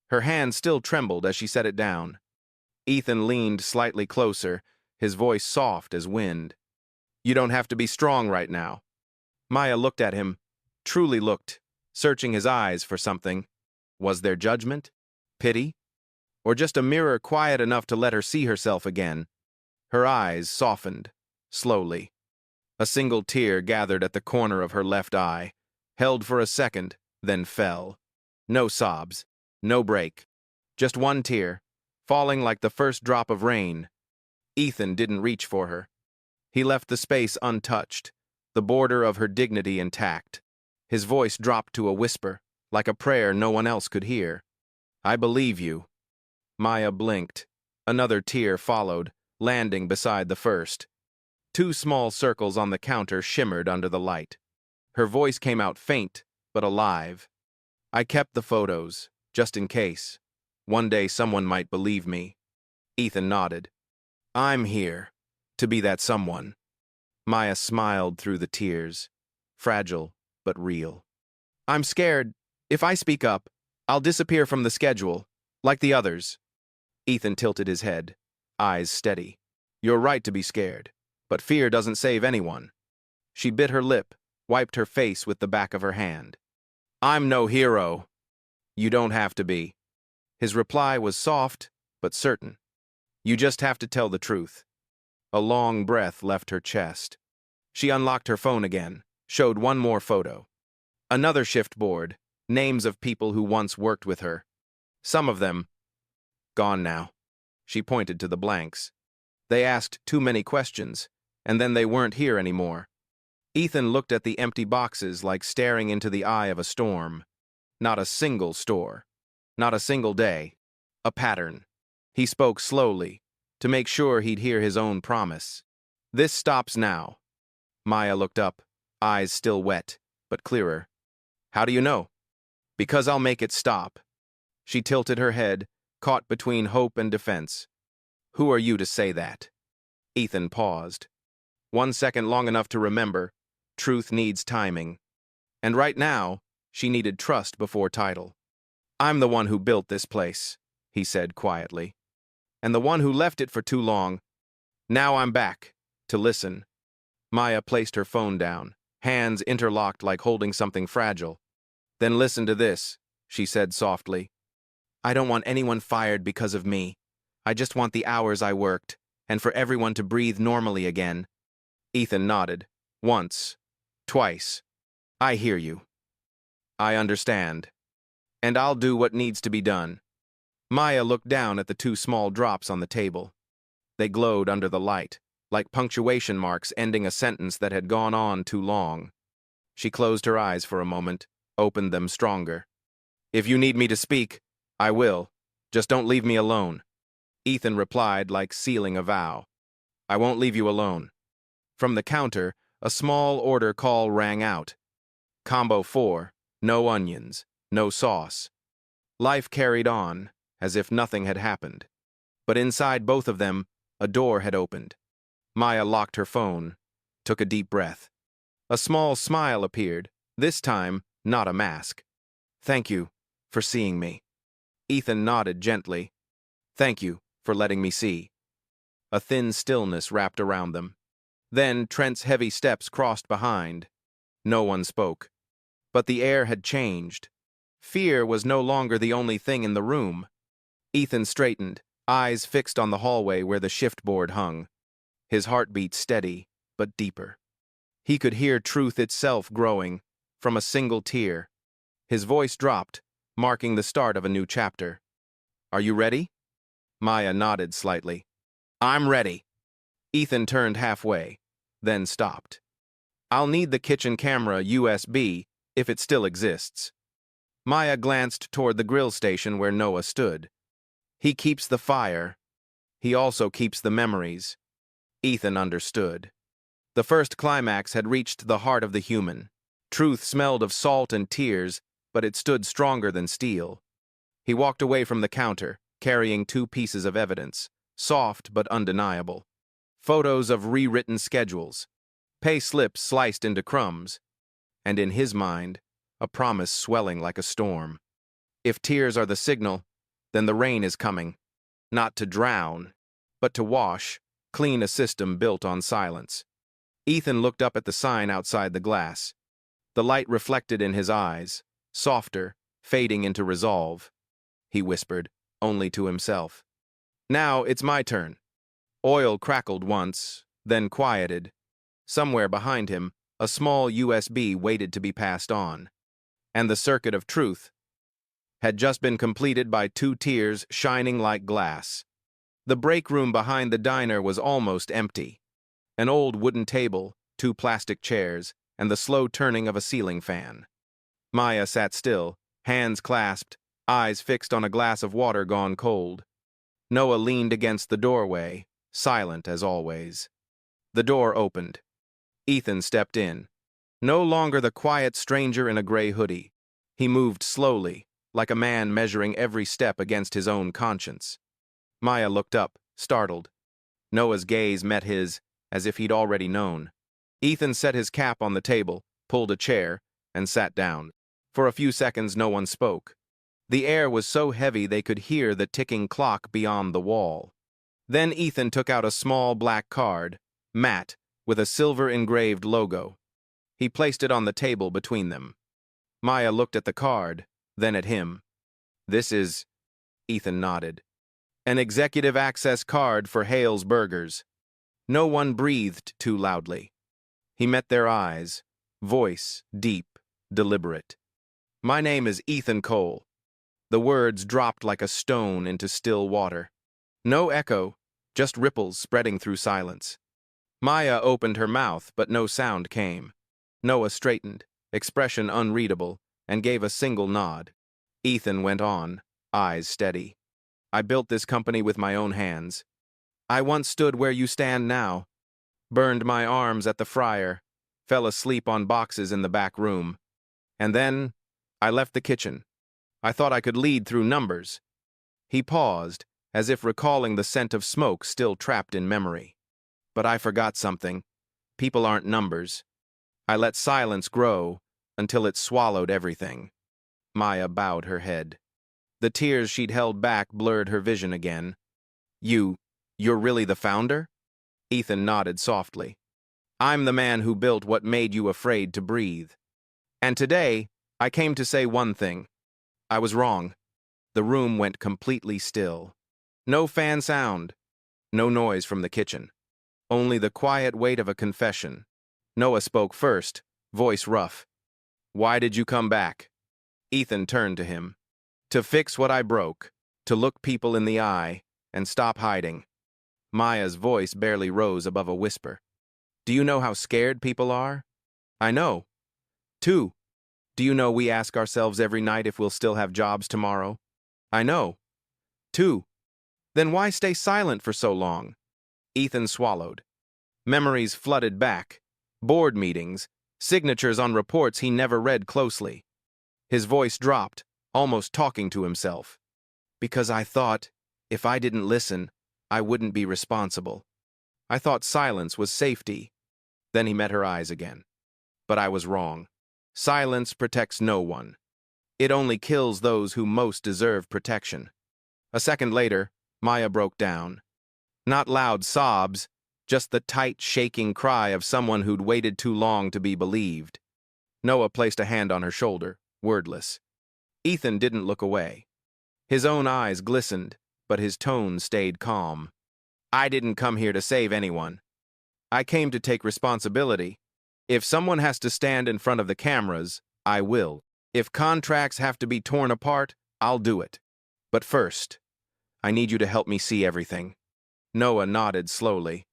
Her hand still trembled as she set it down. Ethan leaned slightly closer, his voice soft as wind. You don't have to be strong right now. Maya looked at him, truly looked, searching his eyes for something. Was there judgment? Pity? Or just a mirror quiet enough to let her see herself again? Her eyes softened, slowly. A single tear gathered at the corner of her left eye, held for a second, then fell. No sobs, no break. Just one tear, falling like the first drop of rain. Ethan didn't reach for her. He left the space untouched, the border of her dignity intact. His voice dropped to a whisper, like a prayer no one else could hear. I believe you. Maya blinked. Another tear followed, landing beside the first. Two small circles on the counter shimmered under the light. Her voice came out faint, but alive. I kept the photos, just in case. One day someone might believe me. Ethan nodded. I'm here, to be that someone. Maya smiled through the tears, fragile but real. I'm scared. If I speak up, I'll disappear from the schedule, like the others. Ethan tilted his head, eyes steady. You're right to be scared, but fear doesn't save anyone. She bit her lip, wiped her face with the back of her hand. I'm no hero. You don't have to be. His reply was soft, but certain. You just have to tell the truth. A long breath left her chest. She unlocked her phone again, showed one more photo. Another shift board, names of people who once worked with her. Some of them, gone now. She pointed to the blanks. They asked too many questions, and then they weren't here anymore. Ethan looked at the empty boxes like staring into the eye of a storm. Not a single store. Not a single day. A pattern. He spoke slowly, to make sure he'd hear his own promise. This stops now. Maya looked up, eyes still wet, but clearer. How do you know? Because I'll make it stop. She tilted her head, caught between hope and defense. Who are you to say that? Ethan paused. 1 second long enough to remember, truth needs timing. And right now, she needed trust before title. I'm the one who built this place, he said quietly. And the one who left it for too long. Now I'm back, to listen. Maya placed her phone down, hands interlocked like holding something fragile. Then listen to this, she said softly. I don't want anyone fired because of me. I just want the hours I worked, and for everyone to breathe normally again. Ethan nodded. Once. Twice. I hear you. I understand. And I'll do what needs to be done. Maya looked down at the two small drops on the table. They glowed under the light, like punctuation marks ending a sentence that had gone on too long. She closed her eyes for a moment, opened them stronger. If you need me to speak, I will. Just don't leave me alone. Ethan replied like sealing a vow. I won't leave you alone. From the counter, a small order call rang out. Combo 4, no onions, no sauce. Life carried on, as if nothing had happened. But inside both of them, a door had opened. Maya locked her phone, took a deep breath. A small smile appeared, this time not a mask. Thank you for seeing me. Ethan nodded gently. Thank you for letting me see. A thin stillness wrapped around them. Then Trent's heavy steps crossed behind. No one spoke. But the air had changed. Fear was no longer the only thing in the room. Ethan straightened, eyes fixed on the hallway where the shift board hung. his heartbeat steady, but deeper. He could hear truth itself growing from a single tear. His voice dropped, marking the start of a new chapter. Are you ready? Maya nodded slightly. I'm ready. Ethan turned halfway, then stopped. I'll need the kitchen camera USB if it still exists. Maya glanced toward the grill station where Noah stood. He keeps the fire. He also keeps the memories. Ethan understood. The first climax had reached the heart of the human. Truth smelled of salt and tears, but it stood stronger than steel. He walked away from the counter, carrying 2 pieces of evidence, soft but undeniable. Photos of rewritten schedules, pay slips sliced into crumbs, and in his mind, a promise swelling like a storm. If tears are the signal, then the rain is coming, not to drown, but to wash, clean a system built on silence. Ethan looked up at the sign outside the glass. The light reflected in his eyes, softer, fading into resolve. He whispered, only to himself. Now it's my turn. Oil crackled once, then quieted. Somewhere behind him, a small USB waited to be passed on. And the circuit of truth had just been completed by 2 tears shining like glass. The break room behind the diner was almost empty. An old wooden table, 2 plastic chairs, and the slow turning of a ceiling fan. Maya sat still, hands clasped, eyes fixed on a glass of water gone cold. Noah leaned against the doorway, silent as always. The door opened. Ethan stepped in. No longer the quiet stranger in a gray hoodie. He moved slowly, like a man measuring every step against his own conscience. Maya looked up, startled. Noah's gaze met his, as if he'd already known. Ethan set his cap on the table, pulled a chair, and sat down. For a few seconds no one spoke. The air was so heavy they could hear the ticking clock beyond the wall. Then Ethan took out a small black card, matte, with a silver-engraved logo. He placed it on the table between them. Maya looked at the card, then at him. This is, Ethan nodded, an executive access card for Hale's Burgers. No one breathed too loudly. He met their eyes, voice deep, deliberate. My name is Ethan Cole. The words dropped like a stone into still water. No echo, just ripples spreading through silence. Maya opened her mouth, but no sound came. Noah straightened, expression unreadable, and gave a single nod. Ethan went on, eyes steady. I built this company with my own hands. I once stood where you stand now, burned my arms at the fryer, fell asleep on boxes in the back room. And then, I left the kitchen. I thought I could lead through numbers. He paused, as if recalling the scent of smoke still trapped in memory. But I forgot something. People aren't numbers. I let silence grow until it swallowed everything. Maya bowed her head. The tears she'd held back blurred her vision again. You're really the founder? Ethan nodded softly. I'm the man who built what made you afraid to breathe. And today, I came to say one thing. I was wrong. The room went completely still. No fan sound. No noise from the kitchen. Only the quiet weight of a confession. Noah spoke first, voice rough. Why did you come back? Ethan turned to him. To fix what I broke, to look people in the eye, and stop hiding. Maya's voice barely rose above a whisper. Do you know how scared people are? I know. 2. Do you know we ask ourselves every night if we'll still have jobs tomorrow? I know. 2. Then why stay silent for so long? Ethan swallowed. Memories flooded back. Board meetings, signatures on reports he never read closely. His voice dropped, almost talking to himself. Because I thought, if I didn't listen, I wouldn't be responsible. I thought silence was safety. Then he met her eyes again. But I was wrong. Silence protects no one. It only kills those who most deserve protection. A second later, Maya broke down. Not loud sobs, just the tight, shaking cry of someone who'd waited too long to be believed. Noah placed a hand on her shoulder, wordless. Ethan didn't look away. His own eyes glistened, but his tone stayed calm. I didn't come here to save anyone. I came to take responsibility. If someone has to stand in front of the cameras, I will. If contracts have to be torn apart, I'll do it. But first, I need you to help me see everything. Noah nodded slowly.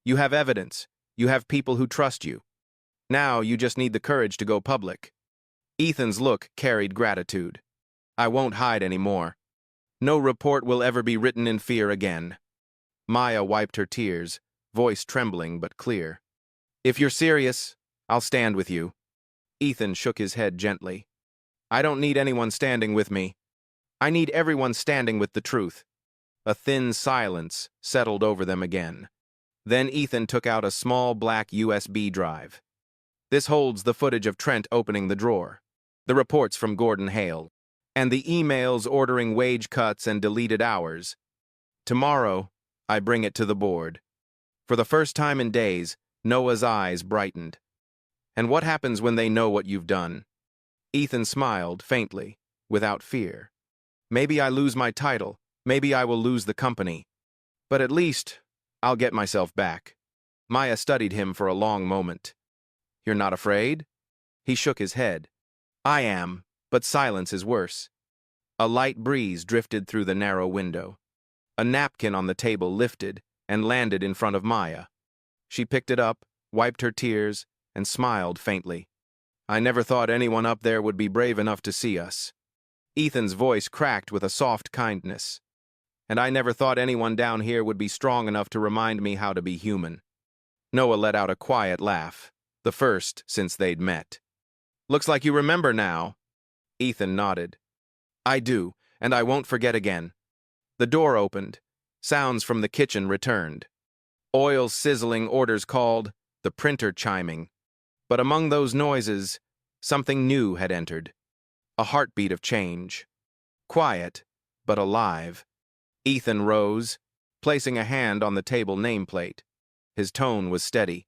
You have evidence. You have people who trust you. Now you just need the courage to go public. Ethan's look carried gratitude. I won't hide anymore. No report will ever be written in fear again. Maya wiped her tears, voice trembling but clear. If you're serious, I'll stand with you. Ethan shook his head gently. I don't need anyone standing with me. I need everyone standing with the truth. A thin silence settled over them again. Then Ethan took out a small black USB drive. This holds the footage of Trent opening the drawer, the reports from Gordon Hale, and the emails ordering wage cuts and deleted hours. Tomorrow, I bring it to the board. For the first time in days, Noah's eyes brightened. And what happens when they know what you've done? Ethan smiled faintly, without fear. Maybe I lose my title, maybe I will lose the company. But at least, I'll get myself back. Maya studied him for a long moment. You're not afraid? He shook his head. I am, but silence is worse. A light breeze drifted through the narrow window. A napkin on the table lifted and landed in front of Maya. She picked it up, wiped her tears, and smiled faintly. I never thought anyone up there would be brave enough to see us. Ethan's voice cracked with a soft kindness. And I never thought anyone down here would be strong enough to remind me how to be human. Noah let out a quiet laugh, the first since they'd met. Looks like you remember now. Ethan nodded. I do, and I won't forget again. The door opened. Sounds from the kitchen returned. Oil sizzling, orders called, the printer chiming. But among those noises, something new had entered. A heartbeat of change. Quiet, but alive. Ethan rose, placing a hand on the table nameplate. His tone was steady.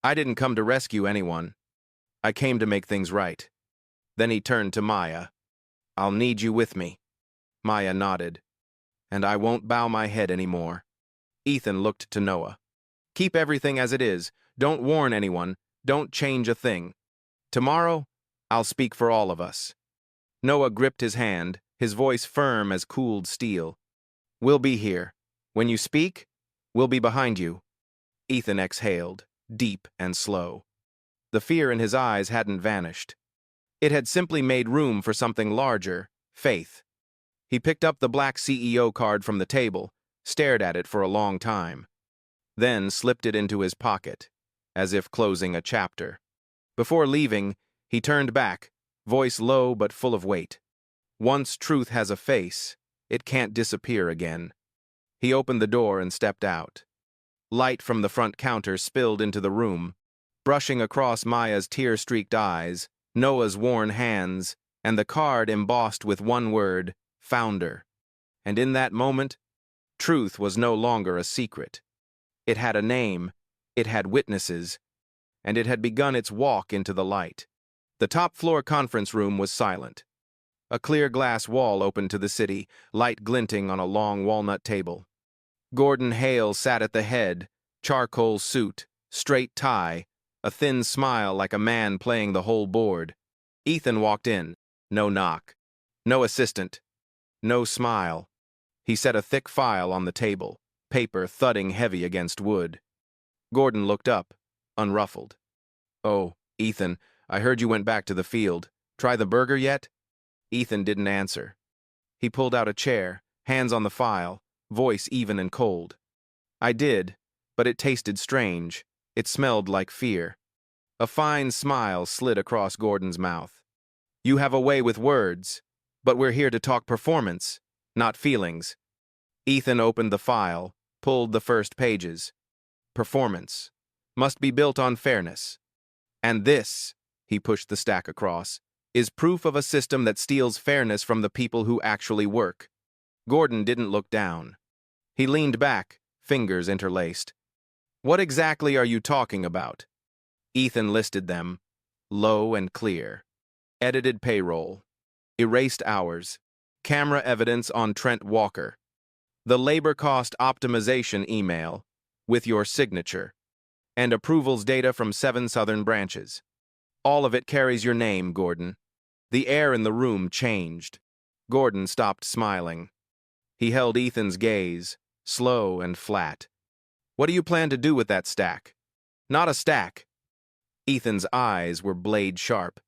I didn't come to rescue anyone. I came to make things right. Then he turned to Maya. I'll need you with me. Maya nodded. And I won't bow my head anymore. Ethan looked to Noah. Keep everything as it is. Don't warn anyone. Don't change a thing. Tomorrow, I'll speak for all of us. Noah gripped his hand, his voice firm as cooled steel. We'll be here. When you speak, we'll be behind you. Ethan exhaled, deep and slow. The fear in his eyes hadn't vanished. It had simply made room for something larger, faith. He picked up the black CEO card from the table, stared at it for a long time, then slipped it into his pocket, as if closing a chapter. Before leaving, he turned back, voice low but full of weight. Once truth has a face, it can't disappear again. He opened the door and stepped out. Light from the front counter spilled into the room, brushing across Maya's tear-streaked eyes, Noah's worn hands, and the card embossed with one word, Founder. And in that moment, truth was no longer a secret. It had a name, it had witnesses, and it had begun its walk into the light. The top-floor conference room was silent. A clear glass wall opened to the city, light glinting on a long walnut table. Gordon Hale sat at the head, charcoal suit, straight tie, a thin smile like a man playing the whole board. Ethan walked in. No knock. No assistant. No smile. He set a thick file on the table, paper thudding heavy against wood. Gordon looked up, unruffled. Oh, Ethan, I heard you went back to the field. Try the burger yet? Ethan didn't answer. He pulled out a chair, hands on the file, voice even and cold. I did, but it tasted strange. It smelled like fear. A fine smile slid across Gordon's mouth. You have a way with words, but we're here to talk performance, not feelings. Ethan opened the file, pulled the first pages. Performance must be built on fairness. And this, he pushed the stack across, is proof of a system that steals fairness from the people who actually work. Gordon didn't look down. He leaned back, fingers interlaced. What exactly are you talking about? Ethan listed them, low and clear. Edited payroll, erased hours, camera evidence on Trent Walker, the labor cost optimization email, with your signature. and approvals data from 7 southern branches. All of it carries your name, Gordon. The air in the room changed. Gordon stopped smiling. He held Ethan's gaze, slow and flat. What do you plan to do with that stack? Not a stack. Ethan's eyes were blade sharp.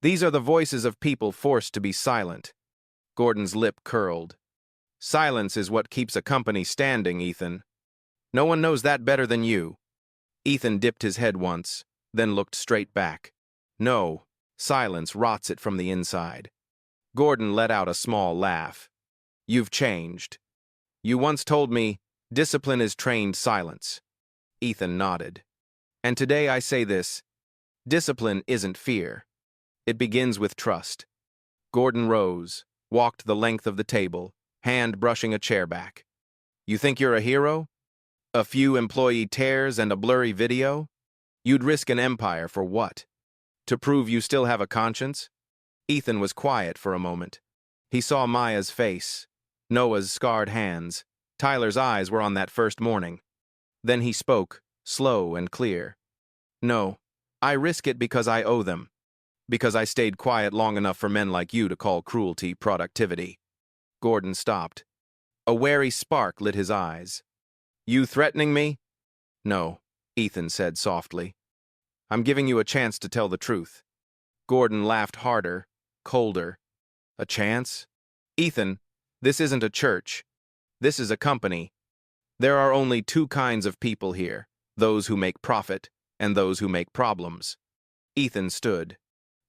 These are the voices of people forced to be silent. Gordon's lip curled. Silence is what keeps a company standing, Ethan. No one knows that better than you. Ethan dipped his head once, then looked straight back. No, silence rots it from the inside. Gordon let out a small laugh. You've changed. You once told me, discipline is trained silence. Ethan nodded. And today I say this, discipline isn't fear. It begins with trust. Gordon rose, walked the length of the table, hand brushing a chair back. You think you're a hero? A few employee tears and a blurry video? You'd risk an empire for what? To prove you still have a conscience? Ethan was quiet for a moment. He saw Maya's face, Noah's scarred hands. Tyler's eyes were on that first morning. Then he spoke, slow and clear. No, I risk it because I owe them. Because I stayed quiet long enough for men like you to call cruelty productivity. Gordon stopped. A wary spark lit his eyes. You threatening me? No, Ethan said softly. I'm giving you a chance to tell the truth. Gordon laughed harder, colder. A chance? Ethan, this isn't a church. This is a company. There are only 2 kinds of people here, those who make profit and those who make problems. Ethan stood.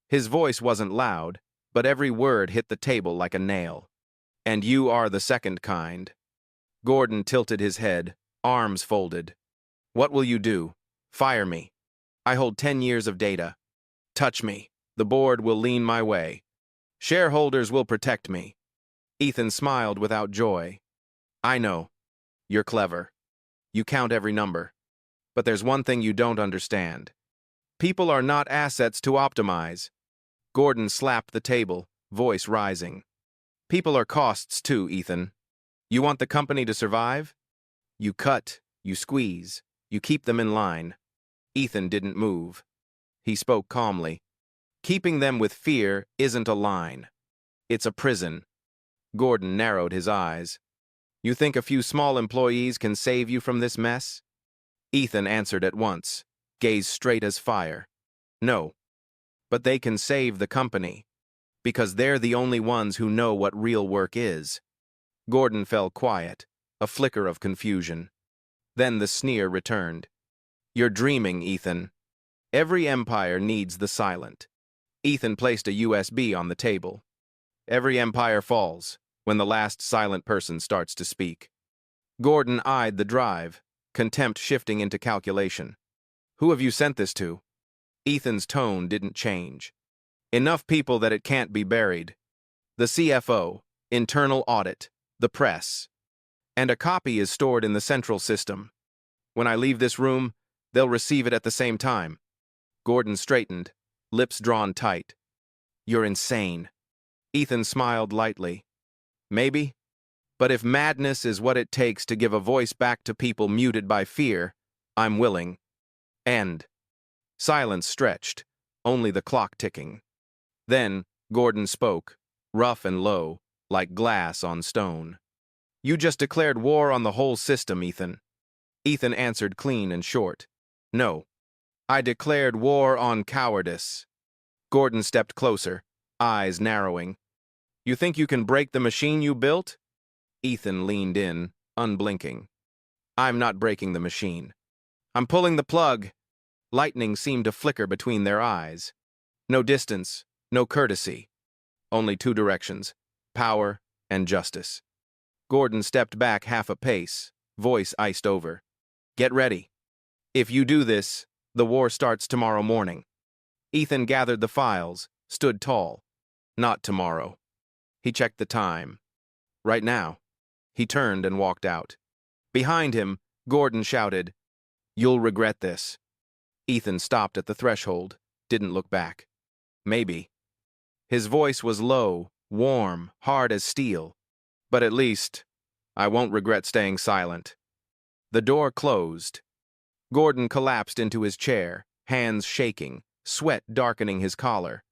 His voice wasn't loud, but every word hit the table like a nail. And you are the second kind. Gordon tilted his head, arms folded. What will you do? Fire me. I hold 10 years of data. Touch me. The board will lean my way. Shareholders will protect me. Ethan smiled without joy. I know. You're clever. You count every number. But there's one thing you don't understand. People are not assets to optimize. Gordon slapped the table, voice rising. People are costs too, Ethan. You want the company to survive? You cut, you squeeze, you keep them in line. Ethan didn't move. He spoke calmly. Keeping them with fear isn't a line. It's a prison. Gordon narrowed his eyes. You think a few small employees can save you from this mess? Ethan answered at once, gaze straight as fire. No. But they can save the company. Because they're the only ones who know what real work is. Gordon fell quiet, a flicker of confusion. Then the sneer returned. You're dreaming, Ethan. Every empire needs the silent. Ethan placed a USB on the table. Every empire falls when the last silent person starts to speak. Gordon eyed the drive, contempt shifting into calculation. Who have you sent this to? Ethan's tone didn't change. Enough people that it can't be buried. The CFO, internal audit, the press. And a copy is stored in the central system. When I leave this room, they'll receive it at the same time. Gordon straightened, lips drawn tight. You're insane. Ethan smiled lightly. Maybe. But if madness is what it takes to give a voice back to people muted by fear, I'm willing. End. Silence stretched, only the clock ticking. Then, Gordon spoke, rough and low, like glass on stone. You just declared war on the whole system, Ethan. Ethan answered clean and short. No. I declared war on cowardice. Gordon stepped closer, eyes narrowing. You think you can break the machine you built? Ethan leaned in, unblinking. I'm not breaking the machine. I'm pulling the plug. Lightning seemed to flicker between their eyes. No distance, no courtesy. Only 2 directions, power and justice. Gordon stepped back half a pace, voice iced over. Get ready. If you do this, the war starts tomorrow morning. Ethan gathered the files, stood tall. Not tomorrow. He checked the time. Right now. He turned and walked out. Behind him, Gordon shouted, You'll regret this. Ethan stopped at the threshold, didn't look back. Maybe. His voice was low, warm, hard as steel. But at least, I won't regret staying silent. The door closed. Gordon collapsed into his chair, hands shaking, sweat darkening his collar.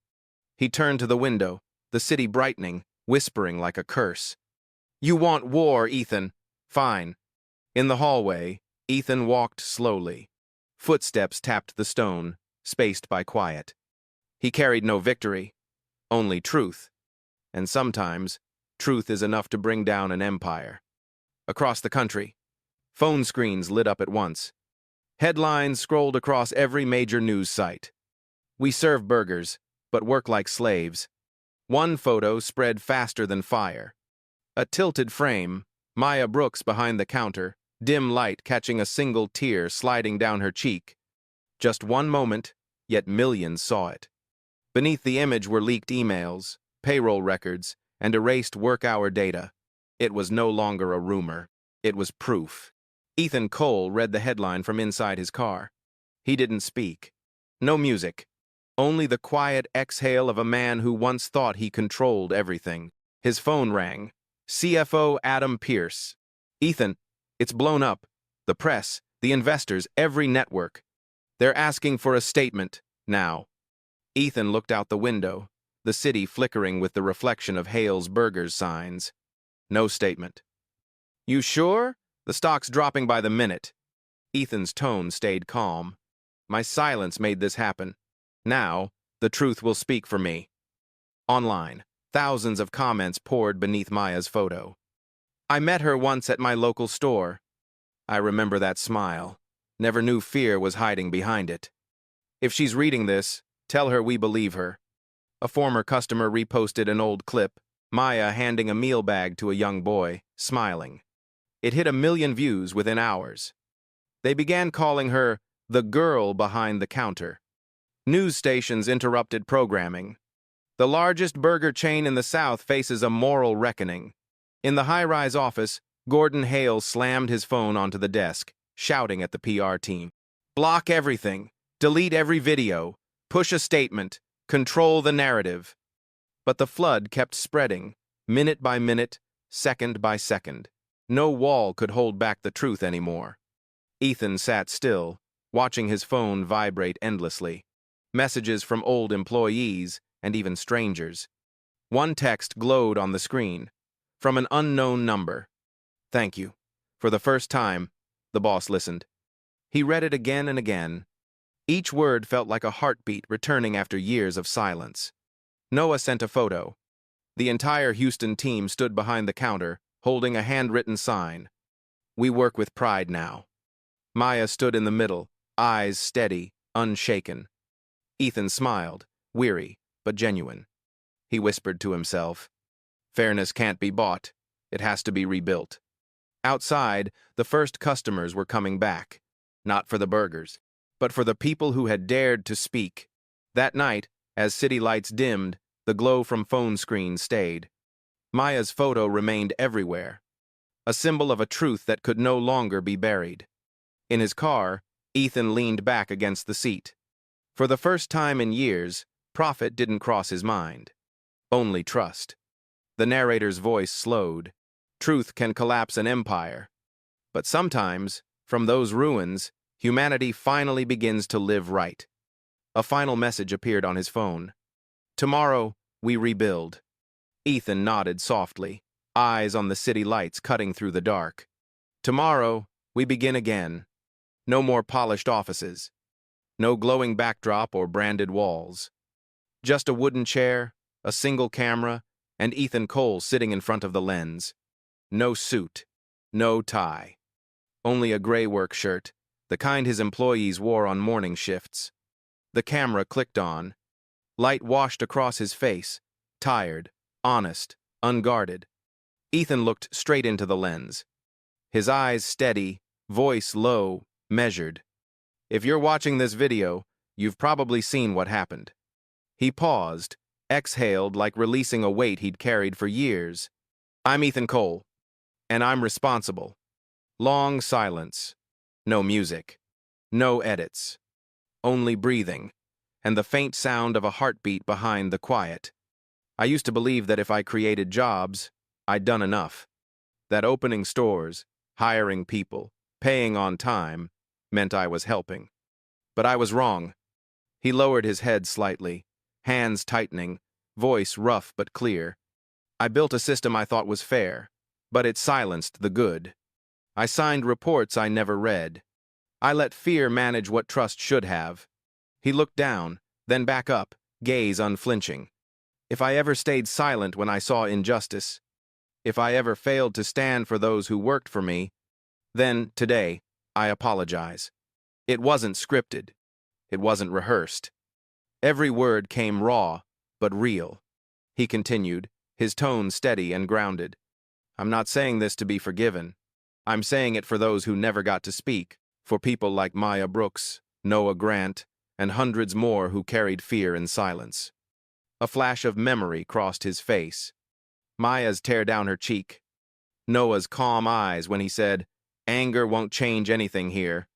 He turned to the window, the city brightening, whispering like a curse. "You want war, Ethan. Fine." In the hallway, Ethan walked slowly. Footsteps tapped the stone, spaced by quiet. He carried no victory, only truth. And sometimes, truth is enough to bring down an empire. Across the country, phone screens lit up at once. Headlines scrolled across every major news site. "We serve burgers, but work like slaves." One photo spread faster than fire. A tilted frame, Maya Brooks behind the counter, dim light catching a single tear sliding down her cheek. Just one moment, yet millions saw it. Beneath the image were leaked emails, payroll records, and erased work-hour data. It was no longer a rumor. It was proof. Ethan Cole read the headline from inside his car. He didn't speak. No music. Only the quiet exhale of a man who once thought he controlled everything. His phone rang. CFO Adam Pierce. "Ethan, it's blown up. The press, the investors, every network. They're asking for a statement, now." Ethan looked out the window, the city flickering with the reflection of Hale's Burgers signs. No statement. "You sure? The stock's dropping by the minute." Ethan's tone stayed calm. "My silence made this happen. Now, the truth will speak for me." Online, thousands of comments poured beneath Maya's photo. "I met her once at my local store. I remember that smile. Never knew fear was hiding behind it. If she's reading this, tell her we believe her." A former customer reposted an old clip, Maya handing a meal bag to a young boy, smiling. It hit 1 million views within hours. They began calling her the girl behind the counter. News stations interrupted programming. The largest burger chain in the South faces a moral reckoning. In the high-rise office, Gordon Hale slammed his phone onto the desk, shouting at the PR team. "Block everything. Delete every video. Push a statement. Control the narrative." But the flood kept spreading, minute by minute, second by second. No wall could hold back the truth anymore. Ethan sat still, watching his phone vibrate endlessly. Messages from old employees and even strangers. One text glowed on the screen, from an unknown number. "Thank you." For the first time, the boss listened. He read it again and again. Each word felt like a heartbeat returning after years of silence. Noah sent a photo. The entire Houston team stood behind the counter, holding a handwritten sign. "We work with pride now." Maya stood in the middle, eyes steady, unshaken. Ethan smiled, weary, but genuine. He whispered to himself, "Fairness can't be bought. It has to be rebuilt." Outside, the first customers were coming back. Not for the burgers, but for the people who had dared to speak. That night, as city lights dimmed, the glow from phone screens stayed. Maya's photo remained everywhere, a symbol of a truth that could no longer be buried. In his car, Ethan leaned back against the seat. For the first time in years, profit didn't cross his mind. Only trust. The narrator's voice slowed. Truth can collapse an empire. But sometimes, from those ruins, humanity finally begins to live right. A final message appeared on his phone. "Tomorrow, we rebuild." Ethan nodded softly, eyes on the city lights cutting through the dark. "Tomorrow, we begin again. No more polished offices. No glowing backdrop or branded walls. Just a wooden chair, a single camera, and Ethan Cole sitting in front of the lens. No suit, no tie. Only a gray work shirt, the kind his employees wore on morning shifts. The camera clicked on. Light washed across his face, tired, honest, unguarded. Ethan looked straight into the lens. His eyes steady, voice low, measured. "If you're watching this video, you've probably seen what happened." He paused, exhaled like releasing a weight he'd carried for years. "I'm Ethan Cole, and I'm responsible." Long silence. No music. No edits. Only breathing, and the faint sound of a heartbeat behind the quiet. "I used to believe that if I created jobs, I'd done enough. That opening stores, hiring people, paying on time, meant I was helping. But I was wrong. He lowered his head slightly, hands tightening, voice rough but clear. I built a system I thought was fair, but it silenced the good. I signed reports I never read. I let fear manage what trust should have. He looked down, then back up, gaze unflinching. If I ever stayed silent when I saw injustice, if I ever failed to stand for those who worked for me, then, today, I apologize. It wasn't scripted. It wasn't rehearsed. Every word came raw, but real. He continued, his tone steady and grounded. I'm not saying this to be forgiven. I'm saying it for those who never got to speak, for people like Maya Brooks, Noah Grant, and hundreds more who carried fear in silence. A flash of memory crossed his face. Maya's tear down her cheek. Noah's calm eyes when he said, "Anger won't change anything here."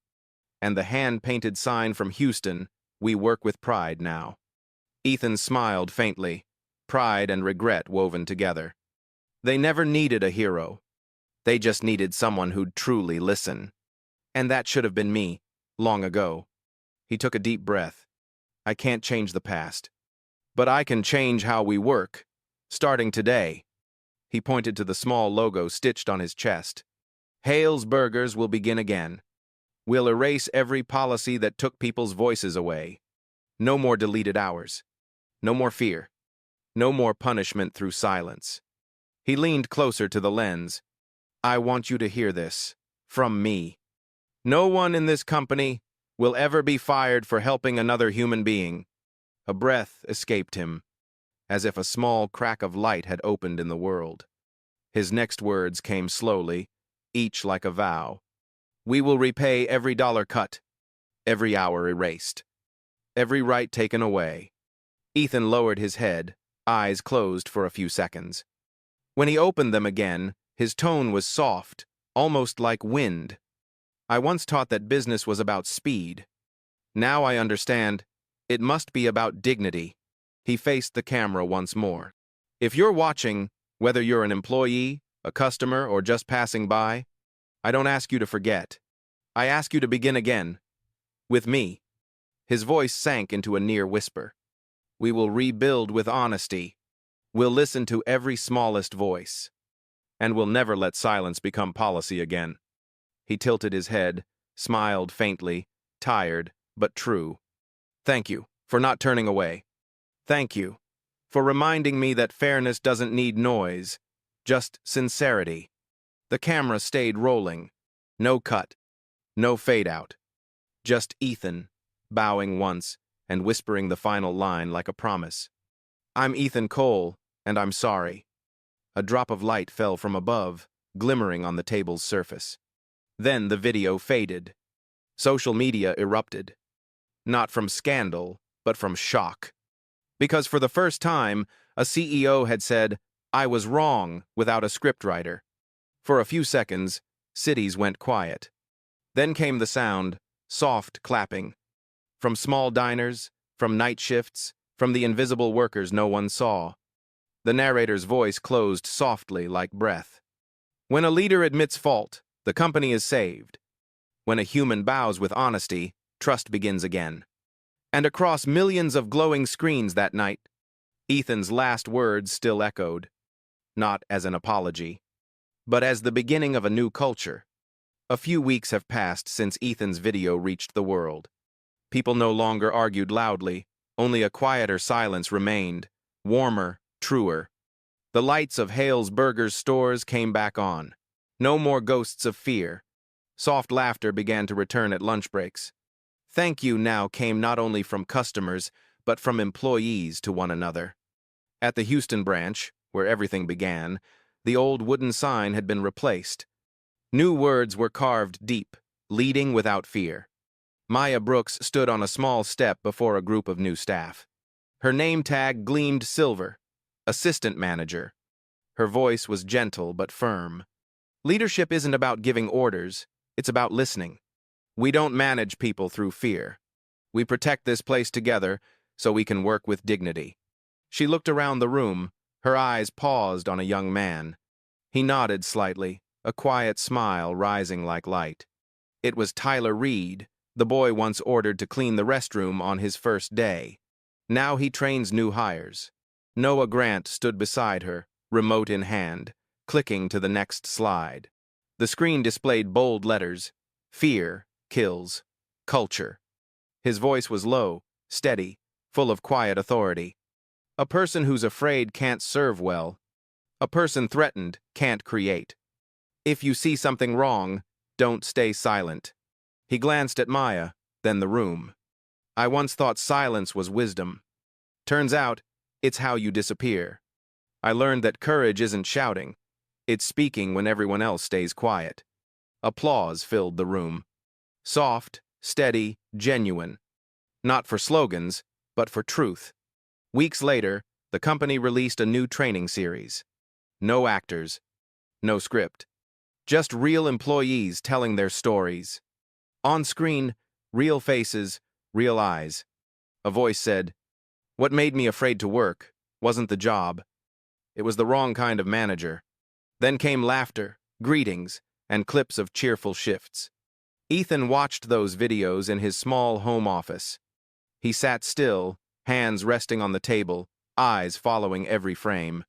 And the hand-painted sign from Houston, "We work with pride now." Ethan smiled faintly, pride and regret woven together. They never needed a hero. They just needed someone who'd truly listen. And that should have been me, long ago. He took a deep breath. I can't change the past. But I can change how we work, starting today. He pointed to the small logo stitched on his chest. Hale's Burgers will begin again. We'll erase every policy that took people's voices away. No more deleted hours. No more fear. No more punishment through silence. He leaned closer to the lens. I want you to hear this. From me. No one in this company will ever be fired for helping another human being. A breath escaped him, as if a small crack of light had opened in the world. His next words came slowly, each like a vow. We will repay every dollar cut, every hour erased, every right taken away. Ethan lowered his head, eyes closed for a few seconds. When he opened them again, his tone was soft, almost like wind. I once taught that business was about speed. Now I understand it must be about dignity. He faced the camera once more. If you're watching, whether you're an employee, a customer, or just passing by, I don't ask you to forget. I ask you to begin again. With me. His voice sank into a near whisper. We will rebuild with honesty. We'll listen to every smallest voice. And we'll never let silence become policy again. He tilted his head, smiled faintly, tired, but true. Thank you for not turning away. Thank you for reminding me that fairness doesn't need noise, just sincerity. The camera stayed rolling. No cut, no fade out. Just Ethan, bowing once and whispering the final line like a promise. I'm Ethan Cole, and I'm sorry. A drop of light fell from above, glimmering on the table's surface. Then the video faded. Social media erupted. Not from scandal, but from shock. Because for the first time, a CEO had said, I was wrong, without a scriptwriter. For a few seconds, cities went quiet. Then came the sound, soft clapping. From small diners, from night shifts, from the invisible workers no one saw. The narrator's voice closed softly like breath. When a leader admits fault, the company is saved. When a human bows with honesty, trust begins again. And across millions of glowing screens that night, Ethan's last words still echoed, not as an apology, but as the beginning of a new culture. A few weeks have passed since Ethan's video reached the world. People no longer argued loudly, only a quieter silence remained, warmer, truer. The lights of Hale's Burgers stores came back on. No more ghosts of fear. Soft laughter began to return at lunch breaks. Thank you now came not only from customers, but from employees to one another. At the Houston branch, where everything began, the old wooden sign had been replaced. New words were carved deep, leading without fear. Maya Brooks stood on a small step before a group of new staff. Her name tag gleamed silver, assistant manager. Her voice was gentle but firm. Leadership isn't about giving orders, it's about listening. We don't manage people through fear. We protect this place together so we can work with dignity. She looked around the room, her eyes paused on a young man. He nodded slightly, a quiet smile rising like light. It was Tyler Reed, the boy once ordered to clean the restroom on his first day. Now he trains new hires. Noah Grant stood beside her, remote in hand, clicking to the next slide. The screen displayed bold letters: Fear kills culture. His voice was low, steady, full of quiet authority. A person who's afraid can't serve well. A person threatened can't create. If you see something wrong, don't stay silent. He glanced at Maya, then the room. I once thought silence was wisdom. Turns out, it's how you disappear. I learned that courage isn't shouting. It's speaking when everyone else stays quiet. Applause filled the room. Soft, steady, genuine. Not for slogans, but for truth. Weeks later, the company released a new training series. No actors, no script. Just real employees telling their stories. On screen, real faces, real eyes. A voice said, "What made me afraid to work wasn't the job. It was the wrong kind of manager." Then came laughter, greetings, and clips of cheerful shifts. Ethan watched those videos in his small home office. He sat still, hands resting on the table, eyes following every frame.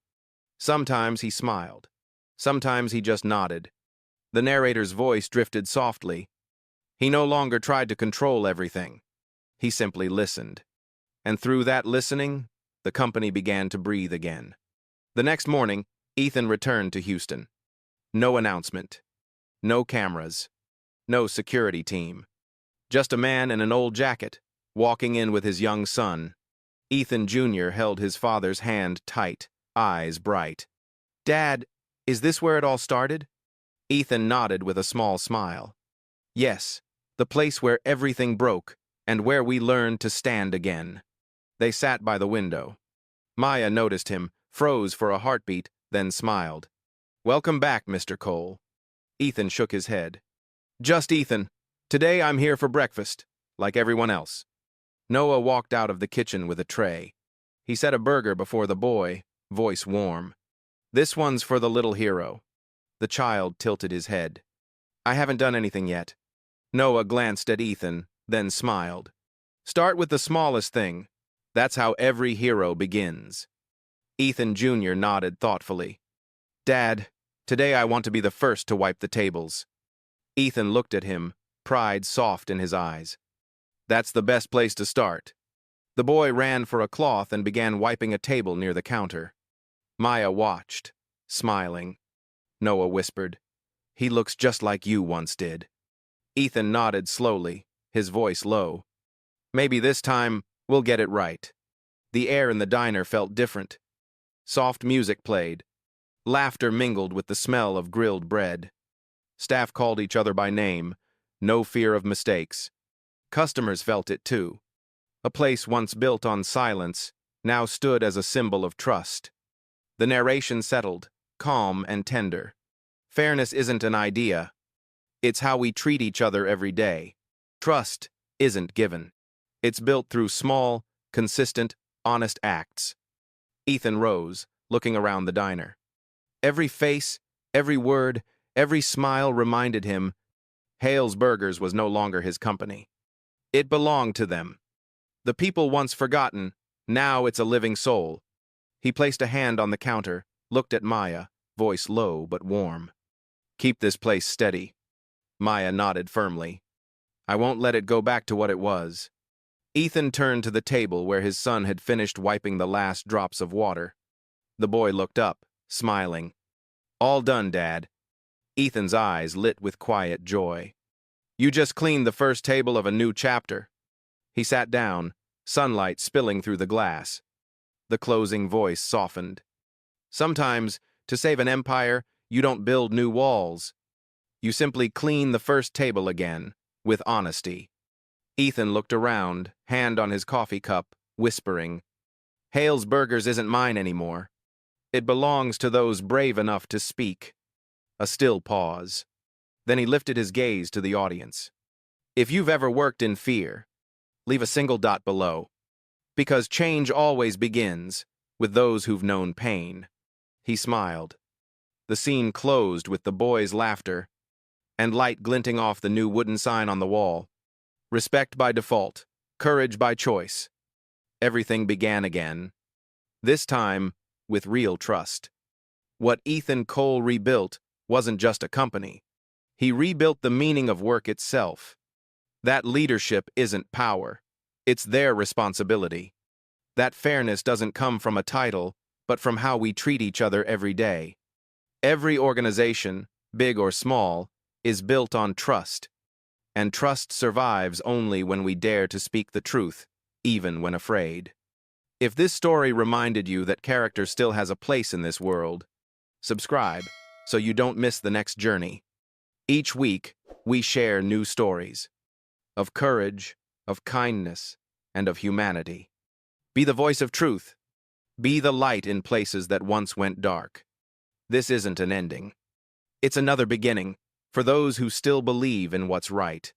Sometimes he smiled. Sometimes he just nodded. The narrator's voice drifted softly. He no longer tried to control everything. He simply listened. And through that listening, the company began to breathe again. The next morning, Ethan returned to Houston. No announcement. No cameras. No security team. Just a man in an old jacket, walking in with his young son. Ethan Jr. held his father's hand tight, eyes bright. "Dad, is this where it all started?" Ethan nodded with a small smile. "Yes, the place where everything broke, and where we learned to stand again." They sat by the window. Maya noticed him, froze for a heartbeat, then smiled. "Welcome back, Mr. Cole." Ethan shook his head. "Just Ethan. Today I'm here for breakfast, like everyone else." Noah walked out of the kitchen with a tray. He set a burger before the boy, voice warm. "This one's for the little hero." The child tilted his head. "I haven't done anything yet." Noah glanced at Ethan, then smiled. "Start with the smallest thing. That's how every hero begins." Ethan Jr. nodded thoughtfully. "Dad, today I want to be the first to wipe the tables." Ethan looked at him, pride soft in his eyes. "That's the best place to start." The boy ran for a cloth and began wiping a table near the counter. Maya watched, smiling. Noah whispered, "He looks just like you once did." Ethan nodded slowly, his voice low. "Maybe this time we'll get it right." The air in the diner felt different. Soft music played. Laughter mingled with the smell of grilled bread. Staff called each other by name, no fear of mistakes. Customers felt it too. A place once built on silence now stood as a symbol of trust. The narration settled, calm and tender. Fairness isn't an idea. It's how we treat each other every day. Trust isn't given. It's built through small, consistent, honest acts. Ethan rose, looking around the diner. Every face, every word, every smile reminded him Hale's Burgers was no longer his company. It belonged to them. The people once forgotten, now it's a living soul. He placed a hand on the counter, looked at Maya, voice low but warm. "Keep this place steady." Maya nodded firmly. "I won't let it go back to what it was." Ethan turned to the table where his son had finished wiping the last drops of water. The boy looked up, smiling. "All done, Dad." Ethan's eyes lit with quiet joy. "You just cleaned the first table of a new chapter." He sat down, sunlight spilling through the glass. The closing voice softened. "Sometimes, to save an empire, you don't build new walls. You simply clean the first table again, with honesty." Ethan looked around, hand on his coffee cup, whispering, "Hale's Burgers isn't mine anymore. It belongs to those brave enough to speak." A still pause. Then he lifted his gaze to the audience. "If you've ever worked in fear, leave a single dot below. Because change always begins with those who've known pain." He smiled. The scene closed with the boys' laughter. and light glinting off the new wooden sign on the wall. Respect by default, courage by choice. Everything began again, this time with real trust. What Ethan Cole rebuilt wasn't just a company. He rebuilt the meaning of work itself. That leadership isn't power. It's their responsibility. That fairness doesn't come from a title, but from how we treat each other every day. Every organization, big or small, is built on trust. And trust survives only when we dare to speak the truth, even when afraid. If this story reminded you that character still has a place in this world, subscribe so you don't miss the next journey. Each week, we share new stories of courage, of kindness, and of humanity. Be the voice of truth. Be the light in places that once went dark. This isn't an ending. It's another beginning for those who still believe in what's right.